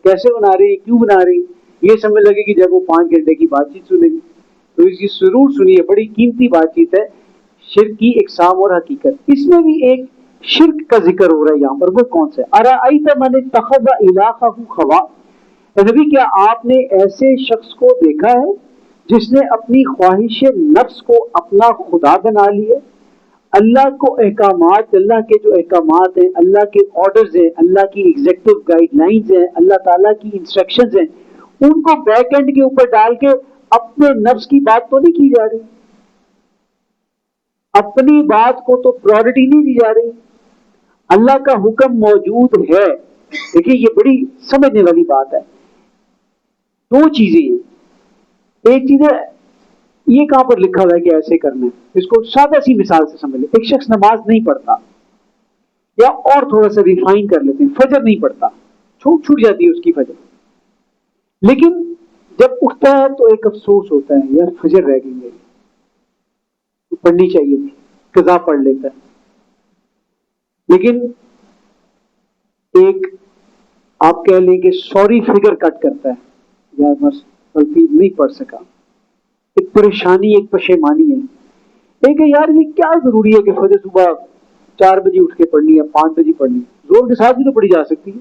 کیسے بنا رہے ہیں، کیوں بنا رہے ہیں، یہ سمجھ لگے کہ جب وہ 5 گھنٹے کی بات چیت سنیں گے تو اس کی ضرور سنیے، بڑی قیمتی بات چیت ہے، شرک کی اقسام اور حقیقت۔ اس میں بھی ایک شرک کا ذکر ہو رہا ہے یہاں پر، وہ کون سا ہے؟ ارأیت من اتخذ الہہ ہوا، نبی کیا آپ نے ایسے شخص کو دیکھا ہے جس نے اپنی خواہش نفس کو اپنا خدا بنا لیے؟ اللہ کو احکامات، اللہ کے جو احکامات ہیں، اللہ کے آرڈرز ہیں، اللہ کی ایگزیکٹو گائیڈ لائنز ہیں، اللہ تعالیٰ کی انسٹرکشنز ہیں، ان کو بیک اینڈ کے اوپر ڈال کے اپنے نفس کی بات تو نہیں کی جا رہی، اپنی بات کو تو پرائورٹی نہیں دی جا رہی، اللہ کا حکم موجود ہے۔ دیکھیے یہ بڑی سمجھنے والی بات ہے۔ 2 چیزیں ہیں، ایک چیز ہے یہ کہاں پر لکھا ہوا ہے کہ ایسے کرنا ہے؟ اس کو سادہ سی مثال سے سمجھ لیں. ایک شخص نماز نہیں پڑھتا یا اور تھوڑا سا ریفائن کر لیتے ہیں, فجر نہیں پڑھتا, چھوٹ جاتی ہے اس کی فجر, لیکن جب اٹھتا ہے تو ایک افسوس ہوتا ہے یار فجر رہ گئی میری, تو پڑھنی چاہیے تھی, قضا پڑھ لیتا ہے. لیکن ایک آپ کہہ لیں کہ سوری فگر کٹ کرتا ہے, یار بس غلطی نہیں پڑھ سکا, ایک پریشانی, ایک پشیمانی ہے. ایک ہے یار یہ کیا ضروری ہے کہ فجر صبح 4 بجے اٹھ کے پڑھنی ہے, 5 بجے پڑھنی ہے, زور کے ساتھ بھی تو پڑھی جا سکتی ہے.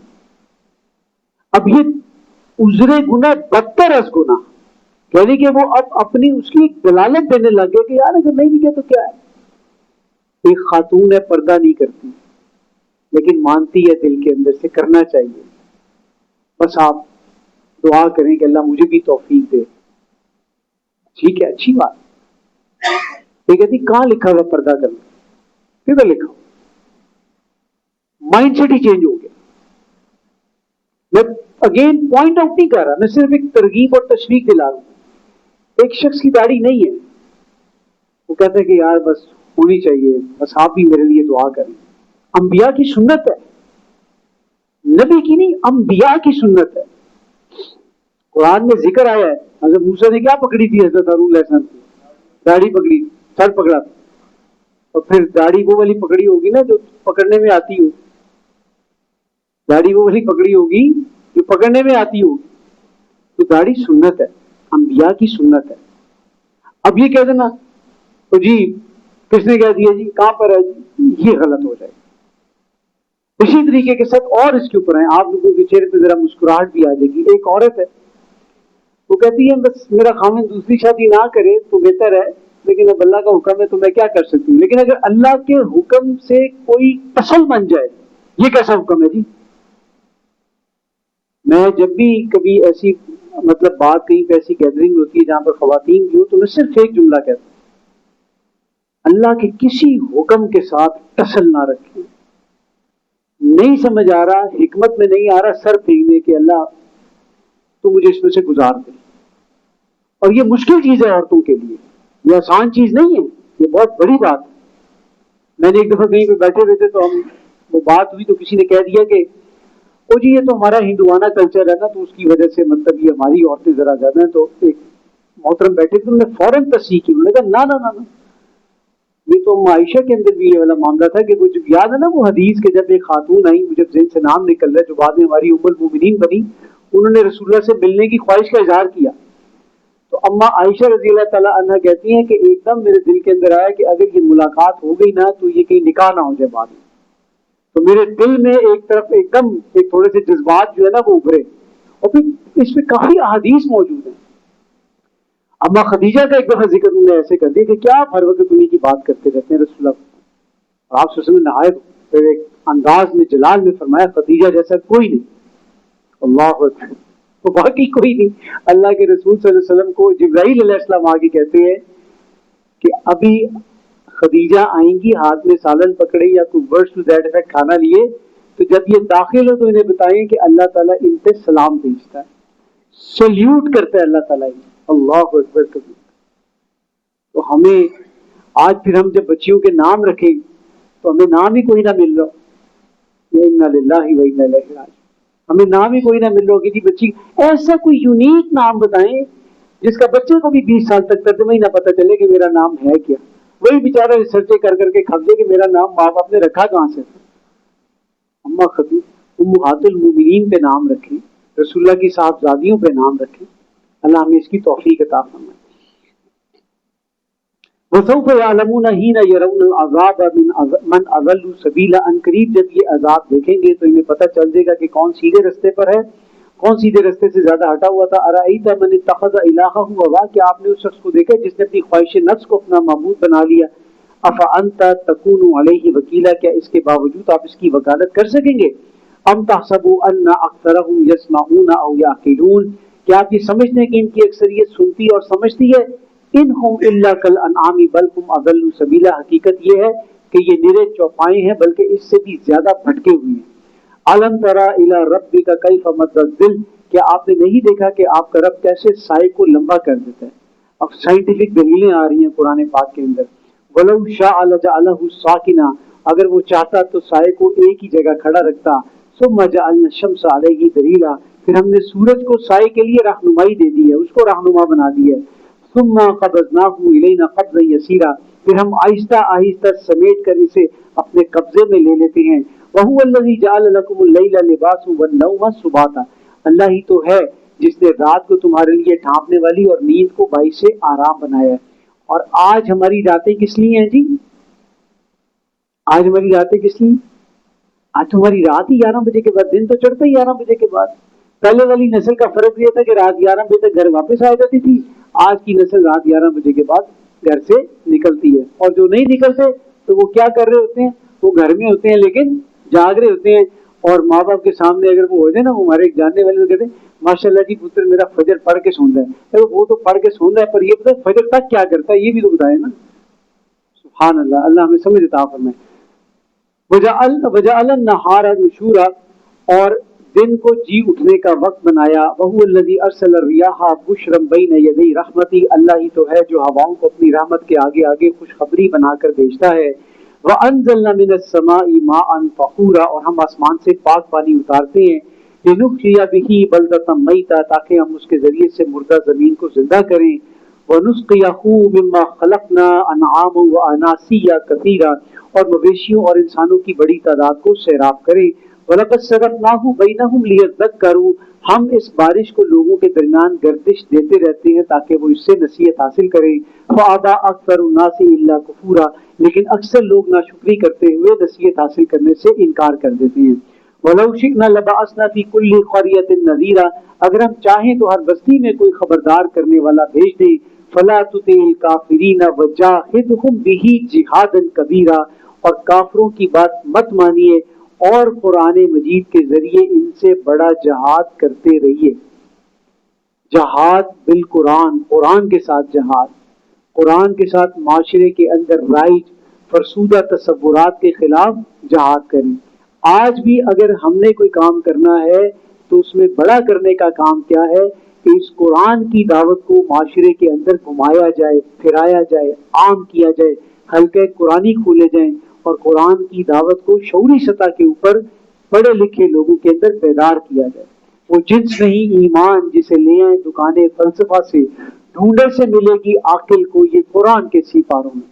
اب یہ عذر گناہ بدتر از گناہ, یعنی کہ وہ اب اپنی اس کی دلالت دینے لگے کہ یار اگر نہیں بھی کیا تو کیا ہے. ایک خاتون ہے, پردہ نہیں کرتی لیکن مانتی ہے دل کے اندر سے کرنا چاہیے, بس آپ دعا کریں کہ اللہ مجھے بھی توفیق دے. ٹھیک ہے, اچھی بات. یہ کہتی کہاں لکھا ہوا پردہ کرنا, کدھر لکھا ہوا؟ مائنڈ سیٹ ہی چینج ہو گیا. میں اگین پوائنٹ آؤٹ نہیں کر رہا, میں صرف ایک ترغیب اور تشویق دلا رہا ہوں. ایک شخص کی داڑھی نہیں ہے, وہ کہتا ہے کہ یار بس ہونی چاہیے, بس آپ بھی میرے لیے دعا کریں. انبیاء کی سنت ہے, نبی کی نہیں, انبیاء کی سنت ہے. قرآن میں ذکر آیا ہے, حضرت موسیٰ نے کیا پکڑی تھی حضرت ہارون علیہ السلام کی؟ داڑھی پکڑی, سر پکڑا. اور پھر داڑھی وہ والی پکڑی ہوگی نا جو پکڑنے میں آتی ہو, داڑھی وہ والی پکڑی ہوگی جو پکڑنے میں آتی ہوگی. تو داڑھی سنت ہے, انبیاء کی سنت ہے. اب یہ کہہ دینا تو جی کس نے کہہ دیا جی, کہاں پر ہے جی, یہ غلط ہو جائے. اسی طریقے کے ساتھ اور اس کے اوپر ہیں, آپ لوگوں کے چہرے پہ ذرا مسکراہٹ بھی آ جائے گی. ایک عورت ہے, وہ کہتی ہے بس میرا خاوند دوسری شادی نہ کرے تو بہتر ہے, لیکن اب اللہ کا حکم ہے تو میں کیا کر سکتی ہوں. لیکن اگر اللہ کے حکم سے کوئی ٹسل بن جائے, یہ کیسا حکم ہے جی؟ میں جب بھی کبھی ایسی مطلب بات کہیں پہ ایسی گیدرنگ ہوتی ہے جہاں پر خواتین بھی ہو, تو میں صرف ایک جملہ کہتا ہوں, اللہ کے کسی حکم کے ساتھ ٹسل نہ رکھیں. نہیں سمجھ آ رہا, حکمت میں نہیں آ رہا, سر پھینکنے کہ اللہ تو مجھے اس میں سے گزار دے. اور یہ مشکل چیز ہے عورتوں کے لیے, یہ آسان چیز نہیں ہے, یہ بہت بڑی بات ہے. میں نے ایک دفعہ کہیں پہ بیٹھے ہوئے تھے تو ہم وہ بات ہوئی تو کسی نے کہہ دیا کہ او جی یہ تو ہمارا ہندوانہ کلچر ہے نا, تو اس کی وجہ سے مطلب یہ ہماری عورتیں ذرا زیادہ ہیں. تو ایک محترم بیٹھے تھے, انہوں نے فوراً تصحیح کی, انہوں نے کہا نہ, یہ تو عائشہ کے اندر بھی یہ والا معاملہ تھا کہ وہ جب یاد ہے نا وہ حدیث کے جب ایک خاتون آئی, مجھے ذہن سے نام نکل رہا ہے, جو بعد میں ہماری ام المومنین بنی, انہوں نے رسول اللہ سے ملنے کی خواہش کا اظہار کیا. تو اما عائشہ رضی اللہ تعالیٰ عنہ کہتی ہیں کہ ایک دم میرے دل کے اندر آیا کہ اگر یہ ملاقات ہو گئی نا تو یہ کہیں نکاح نہ ہو جائے بعد میں. تو میرے دل میں ایک طرف ایک دم ایک تھوڑے سے جذبات جو ہے نا وہ ابھرے, اور پھر اس میں کافی احادیث موجود ہیں. اما خدیجہ کا ایک دفعہ ذکر انہوں نے ایسے کر دیا کہ کیا آپ ہر وقت انہیں کی بات کرتے رہتے ہیں رسول اللہ, اور آپ صلی اللہ علیہ وسلم نے نہایت ایک انداز میں جلال میں فرمایا خدیجہ جیسا کوئی نہیں. اللہ اکبر, وہ باقی کوئی نہیں. اللہ کے رسول صلی اللہ علیہ وسلم کو جبرائیل علیہ السلام آگے کہتے ہیں کہ ابھی خدیجہ آئیں گی ہاتھ میں سالن پکڑے یا کوئی ورڈز ٹو دیٹ افیکٹ کھانا لیے, تو جب یہ داخل ہو تو انہیں بتائیں کہ اللہ تعالیٰ ان پہ سلام بھیجتا ہے, سلیوٹ کرتا ہے اللہ تعالیٰ. اللہ اکبر کبھی. تو ہمیں آج پھر ہم جب بچیوں کے نام رکھیں تو ہمیں نام ہی کوئی نہ مل رہا, انا للہ و انا الیہ راجعون, ہمیں نام ہی کوئی نہ مل رہا کہ جی بچی ایسا کوئی یونیک نام بتائیں جس کا بچے کو بھی 20 سال تک ترجمہ ہی نہ پتہ چلے کہ میرا نام ہے کیا. وہی بیچارہ ریسرچ کر کے کھپ دے کہ میرا نام ماں باپ نے رکھا کہاں سے. اما خدیجہ امہات المومنین پہ نام رکھیں, رسول اللہ کی صاحبزادیوں پہ نام رکھیں. اللہ ہمیں اس کی توفیق عطا فرمائے. وسوف یعلمون حین یرون العذاب من اضل سبیلا, ان قریب جب یہ عذاب دیکھیں گے تو انہیں پتہ چل جائے گا کہ کون سیدھے رستے پر ہے, کون سیدھے رستے سے زیادہ ہٹا ہوا تھا. ارأیت من اتخذ الہہ ہوا, کہ آپ نے اس شخص کو دیکھا جس نے اپنی خواہش نفس کو اپنا معبود بنا لیا. افانت تکون علیہ وکیلا, کیا اس کے باوجود آپ اس کی وکالت کر سکیں گے. ام تحسب ان اکثرهم یسمعون او یعقلون, کیا آپ یہ سمجھتے ہیں کہ ان کی اکثریت سنتی اور سمجھتی ہے. انہم الا کالانعام بل هم اضل سبیلا, حقیقت یہ ہے کہ یہ نرے چوپائے ہیں بلکہ اس سے بھی زیادہ بھٹکے ہوئے ہیں. الم تری الی ربک کیف مد الظل, کیا آپ نے نہیں دیکھا کہ آپ کا رب کیسے سائے کو لمبا کر دیتا ہے. اب سائنٹیفک دلیلیں آ رہی ہیں قرآن پاک کے اندر. وَلَوْ شَاءَ لَجَعَلَهُ سَاكِنًا, اگر وہ چاہتا تو سائے کو ایک ہی جگہ کھڑا رکھتا. ثُمَّ جَعَلْنَا الشَّمْسَ عَلَيْهِ دَلِيلًا, پھر ہم نے سورج کو سائے کے لیے رہنمائی دے دی ہے, اس کو رہنما بنا دیا ہے. ثُمَّ قَبَضْنَاهُ إِلَيْنَا قَبْضًا يَسِيرًا, پھر ہم آہستہ آہستہ سمیٹ کر اسے اپنے قبضے میں لے لیتے ہیں. وَهُوَ الَّذِي جَعَلَ لَكُمُ اللَّيْلَ لِبَاسًا وَالنَّوْمَ سُبَاتًا, اللہ ہی تو ہے جس نے رات کو تمہارے لیے ڈھانپنے والی اور نیند کو باعث سے آرام بنایا ہے. اور آج ہماری راتیں کس لیے ہیں جی؟ آج ہماری راتیں کس لیے؟ آج تمہاری رات ہی 11 بجے کے بعد, دن تو چڑھتا ہی 11 بجے کے بعد. پہلے والی نسل کا فرق یہ تھا کہ رات 11 بجے تک گھر واپس آ جاتی تھی, آج کی نسل رات 11 بجے کے بعد گھر سے نکلتی ہے. اور جو نہیں نکلتے تو وہ کیا کر رہے ہوتے ہیں؟ وہ گھر میں ہوتے ہیں لیکن جاگ رہے ہوتے ہیں. اور ماں باپ کے سامنے اگر وہ ہو جائے نا, وہ ہمارے ایک جاننے والے کہتے ہیں ماشاء اللہ جی پتر میرا فجر پڑھ کے سوندا ہے. وہ تو پڑھ کے سوندا ہے, پر یہ پتہ فجر تک کیا کرتا ہے یہ بھی تو بتائے نا. سبحان اللہ, اللہ ہمیں سمجھ عطا فرمائے. وجعل النہار نشورا, اور دن کو جی اٹھنے کا وقت بنایا. وهو الذی ارسل الرياح بشرا بین یدی رحمتی, اللہ ہی تو ہے جو ہواؤں کو اپنی رحمت کے آگے آگے خوشخبری بنا کر بھیجتا ہے. وانزلنا من السماء ماء طہورا, اور ہم آسمان سے پاک پانی اتارتے ہیں. لنحیی بہ بلدۃ میتا, تاکہ ہم اس کے ذریعے سے مردہ زمین کو زندہ کریں. ونسقیہ مما خلقنا انعاما واناسیا کثیرا, اور مویشیوں اور انسانوں کی بڑی تعداد کو سیراب کریں. وَلَقَدْ صَرَفْنَاهُ بَيْنَهُمْ لِيَذَّكَّرُوا, ہم اس بارش کو لوگوں کے درمیان گردش دیتے رہتے ہیں تاکہ وہ اس سے نصیحت حاصل کریں. فَأَبَى أَكْثَرُ النَّاسِ إِلَّا كُفُورًا, لیکن اکثر لوگ ناشکری کرتے ہوئے نصیحت حاصل کرنے سے انکار کر دیتے ہیں. وَلَوْ شِئْنَا لَبَعَثْنَا فِي كُلِّ قَرْيَةٍ نَذِيرًا, اگر ہم چاہیں تو ہر بستی میں کوئی خبردار کرنے والا بھیج دیں. فَلَا تُطِعِ الْكَافِرِينَ وَجَاهِدْهُمْ بِهِ جِهَادًا كَبِيرًا, اور کافروں کی بات مت مانیے اور قرآن مجید کے ذریعے ان سے بڑا جہاد کرتے رہیے. جہاد بالقرآن, قرآن کے ساتھ جہاد, قرآن کے ساتھ معاشرے کے اندر رائج فرسودہ تصورات کے خلاف جہاد کریں. آج بھی اگر ہم نے کوئی کام کرنا ہے تو اس میں بڑا کرنے کا کام کیا ہے کہ اس قرآن کی دعوت کو معاشرے کے اندر گھمایا جائے, پھرایا جائے, عام کیا جائے, حلقے قرآنی کھولے جائیں اور قرآن کی دعوت کو شعوری سطح کے اوپر پڑھے لکھے لوگوں کے اندر بیدار کیا جائے. وہ جنس نہیں ایمان جسے لے آئیں دکانیں فلسفہ سے, ڈھونڈے سے ملے گی عاقل کو یہ قرآن کے سپاروں میں.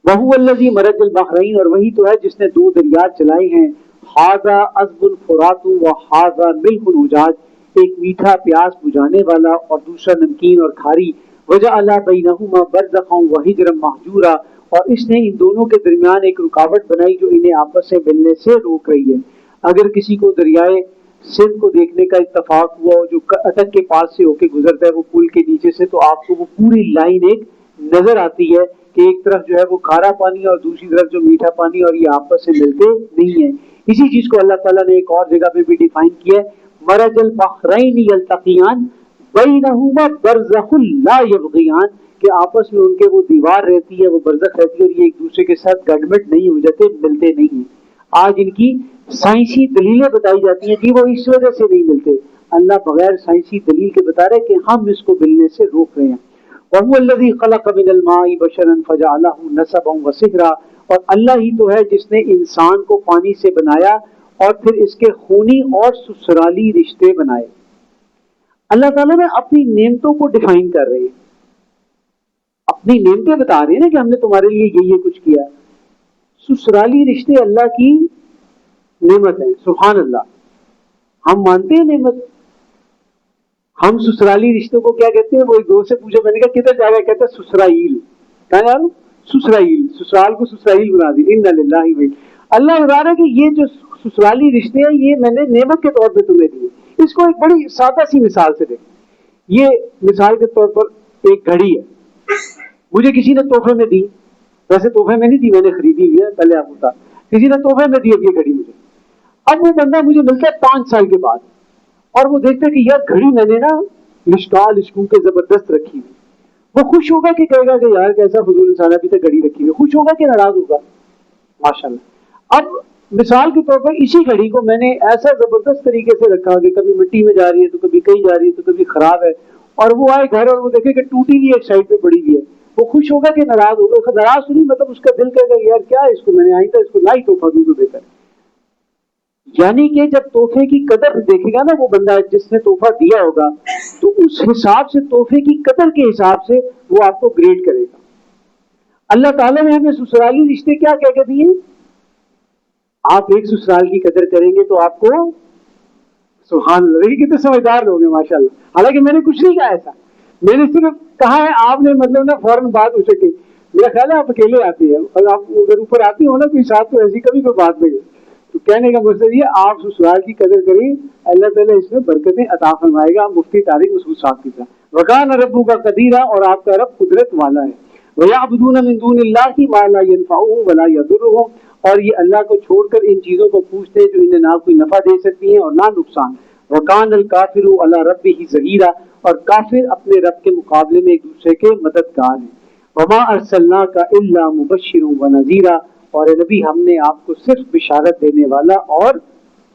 وَهُوَ الَّذِي مَرَجَ الْبَحْرَيْنِ, اور وہی تو ہے جس نے دو دریا چلائے ہیں. هَذَا عَذْبٌ فُرَاتٌ وَهَذَا مِلْحٌ أُجَاجٌ, ایک میٹھا پیاس بجھانے والا اور دوسرا نمکین اور کھاری. وَجَعَلَ بَيْنَهُمَا بَرْزَخًا وَحِجْرًا مَحْجُورًا, اور اس نے ان دونوں کے درمیان ایک رکاوٹ بنائی جو انہیں آپس سے ملنے سے روک رہی ہے. اگر کسی کو دریائے سندھ کو دیکھنے کا اتفاق ہوا جو اٹک کے پاس سے ہو کے گزرتا ہے وہ پل کے نیچے سے, تو آپ کو وہ پوری لائن ایک نظر آتی ہے کہ ایک طرف جو ہے وہ کھارا پانی اور دوسری طرف جو میٹھا پانی, اور یہ آپس سے ملتے نہیں ہیں. اسی چیز کو اللہ تعالیٰ نے ایک اور جگہ پہ بھی ڈیفائن کیا ہے, مرج البحرین یلتقیان بینہما برزخ لا یبغیان, کہ آپس میں ان کے وہ دیوار رہتی ہے, وہ برزخ رہتی ہے, اور یہ ایک دوسرے کے ساتھ گڈمٹ نہیں ہو جاتے, ملتے نہیں ہیں. آج ان کی سائنسی دلیلیں بتائی جاتی ہیں کہ وہ اس وجہ سے نہیں ملتے. اللہ بغیر سائنسی دلیل کے بتا رہے کہ ہم اس کو ملنے سے روک رہے ہیں. وَهُوَ الَّذِي خَلَقَ مِنَ الْمَاءِ بَشَرًا فَجَعَلَهُ نَسَبًا وَصِهْرًا, اور اللہ ہی تو ہے جس نے انسان کو پانی سے بنایا اور پھر اس کے خونی اور سسرالی رشتے بنائے. اللہ تعالیٰ نے اپنی نعمتوں کو ڈیفائن کر رہے ہیں, اپنی نعمتیں بتا رہے ہیں نا کہ ہم نے تمہارے لیے یہ کچھ کیا. سسرالی رشتے اللہ کی نعمت ہے. سبحان اللہ, ہم مانتے ہیں نعمت. ہم سسرالی رشتوں کو کیا کہتے ہیں؟ وہ ایک دوست سے پوچھا, میں نے کہا کدھر جا رہا ہے؟ کہتا ہے سسرائیل. کہاں جا رہا ہوں؟ سسرائیل. سسرال کو سسرائیل بنا دی. انا للہ و انا. اللہ بتا رہا ہے کہ یہ جو سسرالی رشتے ہیں یہ میں نے نعمت کے طور پہ تمہیں دیے. اس کو ایک بڑی سادہ سی مثال سے دیکھ. یہ مثال کے طور پر ایک گھڑی ہے, مجھے کسی نے تحفے میں دی. ویسے تحفے میں نہیں دی, میں نے خریدی ہوئی ہے, پہلے آپ بتا. کسی نے تحفے میں دی اب یہ گھڑی مجھے. اب وہ بندہ مجھے ملتا ہے 5 سال کے بعد, اور وہ دیکھتا ہے کہ یار گھڑی میں نے نا مشکال اسکو کے زبردست رکھی ہوئی. وہ خوش ہوگا کہ کہے گا کہ یار کیسا فضول انسان ہے, ابھی تک گھڑی رکھی ہوئی. خوش ہوگا کہ ناراض ہوگا؟ ماشاءاللہ. اب مثال کے طور پر اسی گھڑی کو میں نے ایسا زبردست طریقے سے رکھا کہ کبھی مٹی میں جا رہی ہے تو کبھی کہیں جا رہی ہے تو کبھی خراب ہے، اور وہ آئے گھر اور وہ دیکھے کہ ٹوٹی ہوئی ایک سائڈ پہ پڑی ہوئی ہے، وہ خوش ہوگا کہ ناراض ہوگا؟ ناراض نہیں، مطلب اس کا دل کہے گا یار کیا ہے اس کو، میں نے آئندہ اس کو نہ ہی تحفہ دوں تو بہتر ہے۔ یعنی کہ جب تحفے کی قدر دیکھے گا نا وہ بندہ جس نے تحفہ دیا ہوگا، تو اس حساب سے تحفے کی قدر کے حساب سے وہ آپ کو گریڈ کرے گا۔ اللہ تعالیٰ نے ہمیں سسرالی رشتے کیا کہہ کے دیے؟ آپ ایک سسرال کی قدر کریں گے تو آپ کو سبحان اللہ، دیکھیے کتنے سمجھدار لوگ ہیں ماشاء اللہ۔ حالانکہ میں نے کچھ نہیں کہا ایسا، میں نے صرف کہا ہے، آپ نے مطلب نا فوراً بات اٹھ سکے، میرا خیال ہے آپ اکیلے آتی ہے، اور آپ اگر اوپر آتی ہو نا کوئی ساتھ تو ایسی کبھی کوئی بات نہیں ہے۔ تو کہنے کا مقصد یہ آپ سسرال کی قدر کریں، اللہ تعالیٰ اس میں برکتیں عطا فرمائے گا۔ مفتی طارق مسعود صاحب کی طرح وکان ربک قدیرا، اور آپ کا رب قدرت والا ہے۔ وَيَعْبُدُونَ مِن دُونِ اللَّهِ مَا لَا يَنفَعُهُمْ وَلَا يَضُرُّهُمْ، اور یہ اللہ کو چھوڑ کر ان چیزوں کو پوچھتے ہیں جو انہیں نہ کوئی نفع دے سکتی ہیں اور نہ نقصان۔ وَكَانَ الْكَافِرُ عَلَى رَبِّهِ ظَهِيرًا، اور کافر اپنے رب کے مقابلے میں ایک دوسرے کے مددگار ہیں۔ وَمَا أَرْسَلْنَاكَ إِلَّا مُبَشِّرًا وَنَذِيرًا، اور اے نبی ہم نے آپ کو صرف بشارت دینے والا اور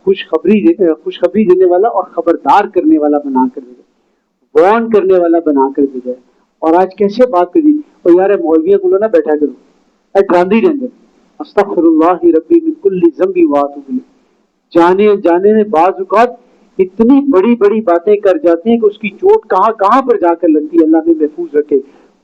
خوشخبری دینے والا اور خبردار کرنے والا بنا کر بھیجا، وارن کرنے والا بنا کر بھیجا ہے۔ اور آج کیسے بات کری، اور یار مولویوں کو نہ بیٹھا کرو، اے ڈراندی رہنے، استغفر اللہ ربی من کل ذنب واتوب الیہ، جانے میں بعض اوقات اتنی بڑی بڑی باتیں کر جاتے ہیں کہ اس کی چوٹ کہاں کہاں پر جا کر لگتی ہے، اللہ میں محفوظ رکھے۔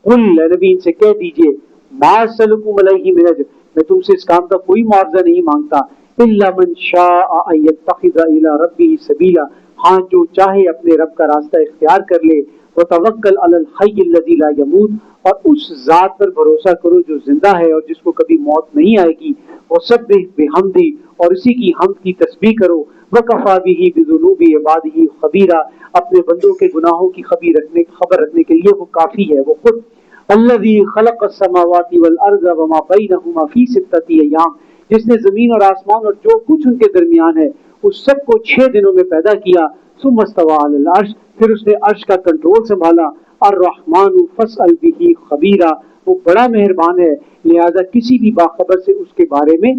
قل نبی ان سے کہہ دیجئے، ما سلکم علیہ من اجر، میں تم سے اس کام کا کوئی معاوضہ نہیں مانگتا، الا من شاء ان یتخذ الی ربہ سبیلا، ہاں جو چاہے اپنے رب کا راستہ اختیار کر لے۔ وتوکل علی الحی الذی لا یموت، اور اس ذات پر بھروسہ کرو جو زندہ ہے اور جس کو کبھی موت نہیں آئے گی۔ وسبح بحمدہ، اور اسی کی حمد کی تسبیح کرو۔ وکفی بہ بذنوب عبادہ خبیرا، اپنے بندوں کے گناہوں کی خبر رکھنے کے لیے وہ کافی ہے، وہ خود۔ الذی خلق السماوات والارض وما بینہما فی ستۃ ایام، جس نے زمین اور آسمان اور جو کچھ ان کے درمیان ہے اس سب کو 6 دنوں میں پیدا کیا۔ ثم استوى علی العرش، پھر اس نے عرش کا کنٹرول سنبھالا۔ الرحمن فاسأل بہ خبیرا، وہ بڑا مہربان ہے لہذا کسی بھی باخبر سے اس کے بارے میں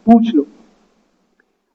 پوچھ لو۔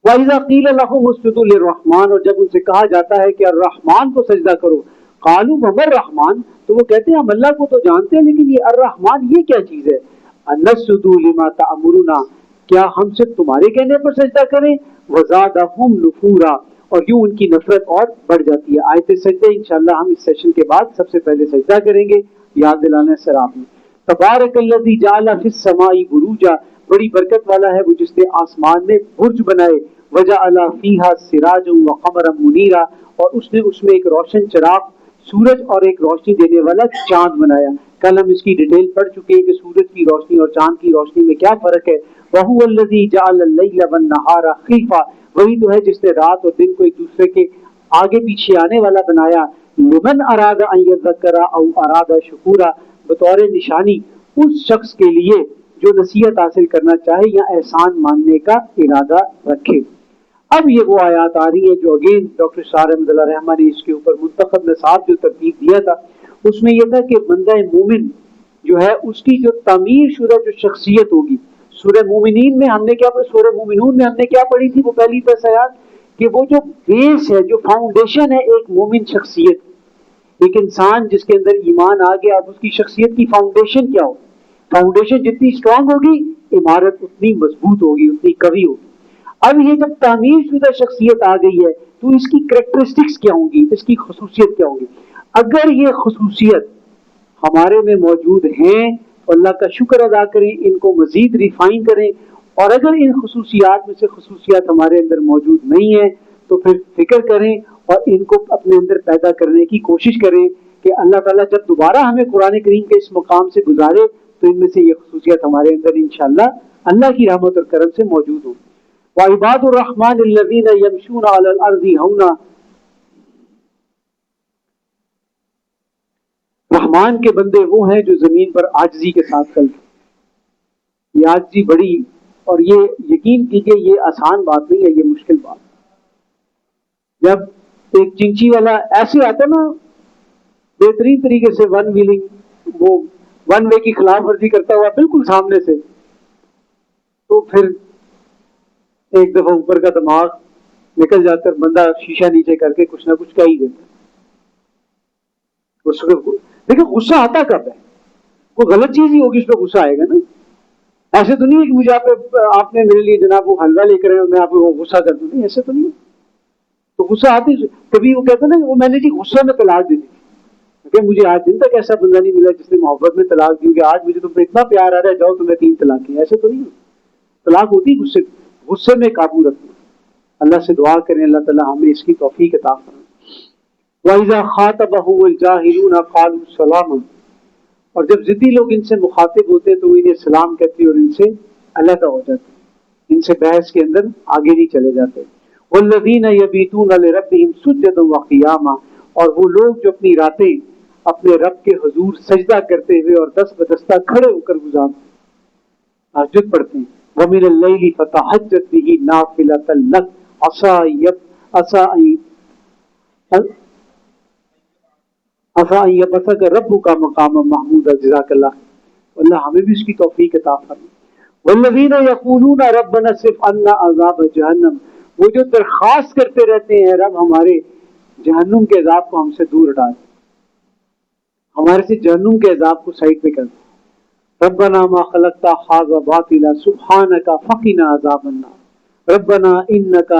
وَإِذَا قِيلَ لَهُمُ اسْجُدُوا لِلرَّحْمَنِ، اور جب ان سے کہا جاتا ہے کہ الرحمن کو سجدہ کرو، قالوا وما الرحمن، تو وہ کہتے ہیں ہم اللہ کو تو جانتے ہیں لیکن یہ الرحمن یہ کیا چیز ہے؟ أَنَسْجُدُ لِمَا تَأْمُرُنَا، کیا ہم صرف تمہارے کہنے پر سجدہ کریں؟ وَزَادَهُمْ نُفُورًا، اور یوں ان کی نفرت اور بڑھ جاتی ہے۔ آیت سجدہ انشاءاللہ ہم اس سیشن کے بعد سب سے پہلے سجدہ کریں گے، یاد دلانا ہے سر آپ نے۔ تبارک الذی جعل فی السماء بروجا، بڑی برکت والا ہے وہ جس نے آسمان میں برج بنائے۔ وجعل فیہا سراجا وقمرا منیرا، اور اس نے اس میں ایک روشن چراغ، سورج اور ایک روشنی دینے والا چاند بنایا۔ کل ہم اس کی ڈیٹیل پڑھ چکے ہیں کہ سورج کی روشنی اور چاند کی روشنی میں کیا فرق ہے۔ وَهُوَ الَّذِي جَعَلَ اللَّيْلَ وَالنَّهَارَ خِلْفَةً، وہی تو ہے جس نے رات اور دن کو ایک دوسرے کے آگے پیچھے آنے والا بنایا۔ لمن اراد ان یذکر او اراد شکورا، بطور نشانی اس شخص کے لیے جو نصیحت حاصل کرنا چاہے یا احسان ماننے کا ارادہ رکھے۔ اب یہ وہ آیات آ رہی ہیں جو اگین ڈاکٹر شاہ رحمۃ اللہ رحمہ نے اس کے اوپر منتخب نصاب جو ترتیب دیا تھا اس میں یہ تھا کہ بندہ مومن جو ہے اس کی جو تعمیر شدہ جو شخصیت ہوگی، سورہ مومنین میں ہم نے کیا پڑھی، سورہ مومنون میں ہم نے کیا پڑھی تھی وہ پہلی 10 آیات، کہ وہ جو بیس ہے، جو فاؤنڈیشن ہے ایک مومن شخصیت، ایک انسان جس کے اندر ایمان آ گیا، اب اس کی شخصیت کی فاؤنڈیشن کیا ہو؟ فاؤنڈیشن جتنی اسٹرانگ ہوگی عمارت اتنی مضبوط ہوگی، اتنی قوی ہوگی۔ اب یہ جب تعمیر شدہ شخصیت آ گئی ہے تو اس کی کریکٹرسٹکس کیا ہوں گی، اس کی خصوصیت کیا ہوں گی؟ اگر یہ خصوصیت ہمارے میں موجود ہیں تو اللہ کا شکر ادا کریں، ان کو مزید ریفائن کریں، اور اگر ان خصوصیات میں سے خصوصیات ہمارے اندر موجود نہیں ہیں تو پھر فکر کریں اور ان کو اپنے اندر پیدا کرنے کی کوشش کریں کہ اللہ تعالیٰ جب دوبارہ ہمیں قرآن کریم کے اس مقام سے گزارے تو ان میں سے یہ خصوصیات ہمارے اندر انشاءاللہ اللہ کی رحمت اور کرم سے موجود ہوں۔ وعباد الرحمن الذین یمشون علی الارض ہونا، رحمان کے بندے وہ ہیں جو زمین پر عاجزی کے ساتھ چلتے۔ یہ عاجزی بڑی، اور یہ یقین کیجئے یہ آسان بات نہیں ہے، یہ مشکل بات۔ جب ایک چنچی والا ایسے آتا نا بہترین طریقے سے ون ویلنگ، وہ ون وے کی خلاف ورزی کرتا ہوا بالکل سامنے سے، تو پھر ایک دفعہ اوپر کا دماغ نکل جاتا ہے، بندہ شیشہ نیچے کر کے کچھ نہ کچھ کہہ ہی دیتا ہے۔ لیکن غصہ آتا کب ہے؟ کوئی غلط چیز ہی ہوگی اس پہ غصہ آئے گا نا۔ ایسے تو نہیں ہے کہ مجھے آپ نے میرے لیے جناب وہ حلوہ لے کر میں آپ کو غصہ کر دوں، نہیں ایسے تو نہیں ہے۔ تو غصہ آتی کبھی وہ کہتے نا وہ میں نے جی غصے میں طلاق دے دی کہ مجھے آج دن تک ایسا بندہ نہیں ملا جس نے محبت میں طلاق دی کہ آج مجھے تم پہ اتنا پیار آ رہا ہے جاؤ تمہیں 3 طلاق کی، ایسے تو نہیں ہے۔ طلاق ہوتی غصے میں قابو رکھنا۔ اللہ سے دعا کریں اللہ تعالیٰ ہمیں اس کی توفیق عطا فرمائے۔ وَإِذَا خَاطَبَهُمُ الْجَاهِلُونَ قَالُوا سَلَامًا، اور جب ضدی لوگ ان سے مخاطب ہوتے تو وہ انہیں سلام کہتے اور ان سے علیحدہ ہو جاتے، ان سے بحث کے اندر آگے نہیں چلے جاتے۔ وَالَّذِينَ يَبِيتُونَ لِرَبِّهِمْ سُجَّدًا وَقِيَامًا، اور وہ لوگ جو اپنی راتیں اپنے رب کے حضور سجدہ کرتے ہوئے اور دست بدستہ کھڑے ہو کر گزارتے تہجد پڑھتے ہیں۔ وَمِنَ اللَّيْلِ فَتَہَجَّدْ بِهِ نَافِلَةً لَكَ عَسَىٰ أَن يَبْعَثَكَ رَبُّكَ مَقَامًا مَحْمُودًا۔ جزاک اللہ، اللہ ہمیں بھی اس کی توفیق عطا فرمائے۔ وَالَّذِينَ يَقُولُونَ رَبَّنَا اصْرِفْ عَنَّا عَذَابَ جَهَنَّمَ، وہ جو درخواست کرتے رہتے ہیں رب ہمارے جہنم کے عذاب کو ہم سے دور ہٹا دے، ہمارے سے جہنم کے عذاب کو سائڈ پہ کر دے۔ ربنا ما خلقت هذا باطلا سبحانك فقنا عذاب النار ربنا انك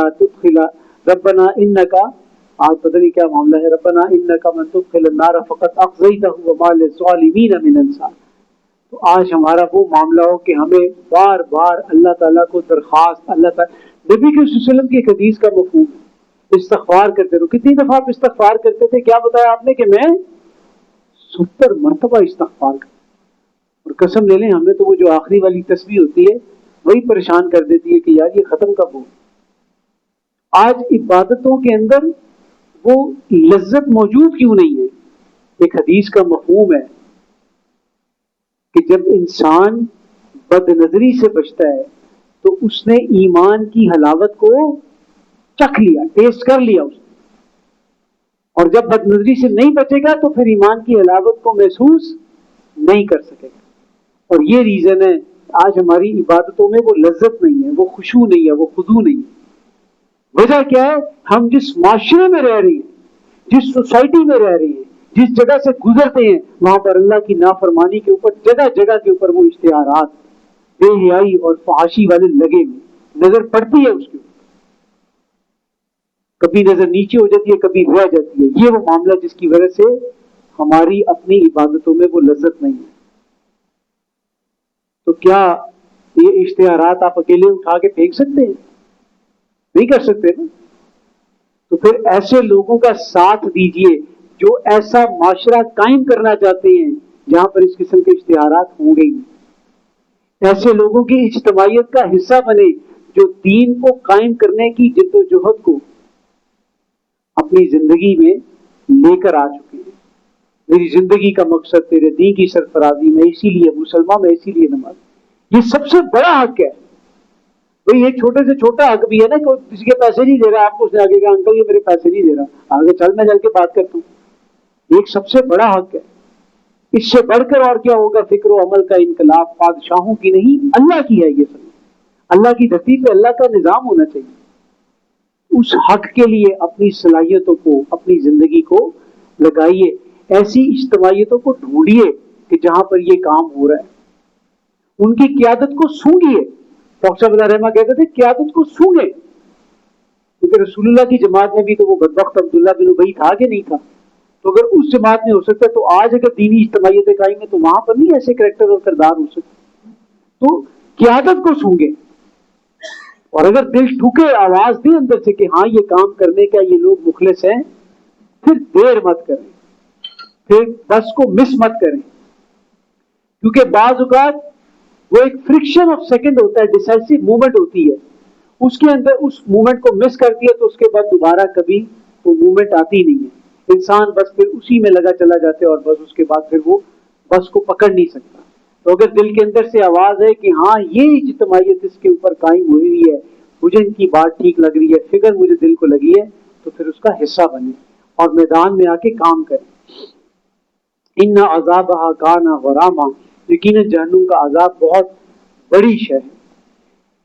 آج پتہ نہیں کیا معاملہ ہے، ربنا انك من تدخل النار فقد اخزيته وما للظالمين من انصار۔ تو آج ہمارا وہ معاملہ ہو کہ ہمیں بار بار اللہ تعالیٰ کو درخواست، اللہ تعالیٰ نبی کے وسلم کی ایک حدیث کا مفہوم ہے استغفار کرتے رہو۔ کتنی دفعہ آپ استغفار کرتے تھے؟ کیا بتایا آپ نے کہ میں 70 مرتبہ استغفار کرتا، اور قسم لے لیں ہمیں تو وہ جو آخری والی تسبیح ہوتی ہے وہی پریشان کر دیتی ہے کہ یار یہ ختم کب ہو۔ آج عبادتوں کے اندر وہ لذت موجود کیوں نہیں ہے؟ ایک حدیث کا مفہوم ہے کہ جب انسان بد نظری سے بچتا ہے تو اس نے ایمان کی حلاوت کو چکھ لیا، ٹیسٹ کر لیا اس نے، اور جب بد نظری سے نہیں بچے گا تو پھر ایمان کی حلاوت کو محسوس نہیں کر سکے گا۔ اور یہ ریزن ہے آج ہماری عبادتوں میں وہ لذت نہیں ہے، وہ خشوع نہیں ہے، وہ خضوع نہیں ہے۔ وجہ کیا ہے؟ ہم جس معاشرے میں رہ رہے ہیں، جس سوسائٹی میں رہ رہے ہیں، جس جگہ سے گزرتے ہیں، وہاں پر اللہ کی نافرمانی کے اوپر جگہ جگہ کے اوپر وہ اشتہارات بے حیائی اور فحاشی والے لگے ہوئے، نظر پڑتی ہے اس کے اوپر، کبھی نظر نیچے ہو جاتی ہے، کبھی رہ جاتی ہے۔ یہ وہ معاملہ جس کی وجہ سے ہماری اپنی عبادتوں میں وہ لذت نہیں ہے۔ تو کیا یہ اشتہارات آپ اکیلے اٹھا کے پھینک سکتے ہیں؟ نہیں کر سکتے نا۔ تو پھر ایسے لوگوں کا ساتھ دیجئے جو ایسا معاشرہ قائم کرنا چاہتے ہیں جہاں پر اس قسم کے اشتہارات ہوں گے ہی۔ ایسے لوگوں کی اجتماعیت کا حصہ بنے جو دین کو قائم کرنے کی جد و جہد کو اپنی زندگی میں لے کر آ چکے ہیں۔ میری زندگی کا مقصد تیرے دین کی سرفرازی، میں اسی لیے مسلمان، میں اسی لیے نماز۔ یہ سب سے بڑا حق ہے بھئی۔ ایک چھوٹے سے چھوٹا حق بھی ہے نا کہ کسی کے پیسے نہیں دے رہا، آپ کو اس نے آگے کہا انکل یہ میرے پیسے نہیں دے رہا، آگے چل میں جل کے بات کرتا ہوں۔ ایک سب سے بڑا حق ہے۔ اس سے بڑھ کر اور کیا ہوگا؟ فکر و عمل کا انقلاب بادشاہوں کی نہیں اللہ کی ہے۔ یہ سب اللہ کی دھرتی پہ اللہ کا نظام ہونا چاہیے۔ اس حق کے لیے اپنی صلاحیتوں کو، اپنی زندگی کو لگائیے، ایسی اجتماعیتوں کو ڈھونڈیے کہ جہاں پر یہ کام ہو رہا ہے، ان کی قیادت کو سونگیے۔ ڈاکٹر صاحب اللہ رحمہ کہتے تھے قیادت کو سونگے، کیونکہ رسول اللہ کی جماعت میں بھی تو وہ بدبخت عبداللہ بن ابی تھا کہ نہیں تھا؟ تو اگر اس جماعت میں ہو سکتا ہے تو آج اگر دینی اجتماعیتیں قائم ہیں تو وہاں پر نہیں ایسے کریکٹر اور کردار ہو سکتے؟ تو قیادت کو سونگے، اور اگر دل ٹھکے آواز دے اندر سے کہ ہاں یہ کام کرنے کا یہ لوگ مخلص ہیں، پھر دیر مت کریں، پھر بس کو مس مت کریں، کیونکہ بعض اوقات وہ ایک فرکشن آف سیکنڈ ہوتا ہے، ڈیسائسو موومنٹ ہوتی ہے، اس کے اندر اس موومنٹ کو مس کر دیا تو اس کے بعد دوبارہ کبھی وہ موومنٹ آتی نہیں ہے۔ انسان بس پھر اسی میں لگا چلا جاتا ہے اور بس اس کے بعد پھر وہ بس کو پکڑ نہیں سکتا۔ تو اگر دل کے اندر سے آواز ہے کہ ہاں یہ اجتماعیت اس کے اوپر قائم ہوئی ہوئی ہے، مجھے ان کی بات ٹھیک لگ رہی ہے، فکر مجھے دل کو لگی ہے، تو پھر اس کا حصہ بنے اور میدان میں آ کے کام کریں۔ ان عذابها کان غراما، یقیناً جہنم کا عذاب بہت بڑی شے ہے۔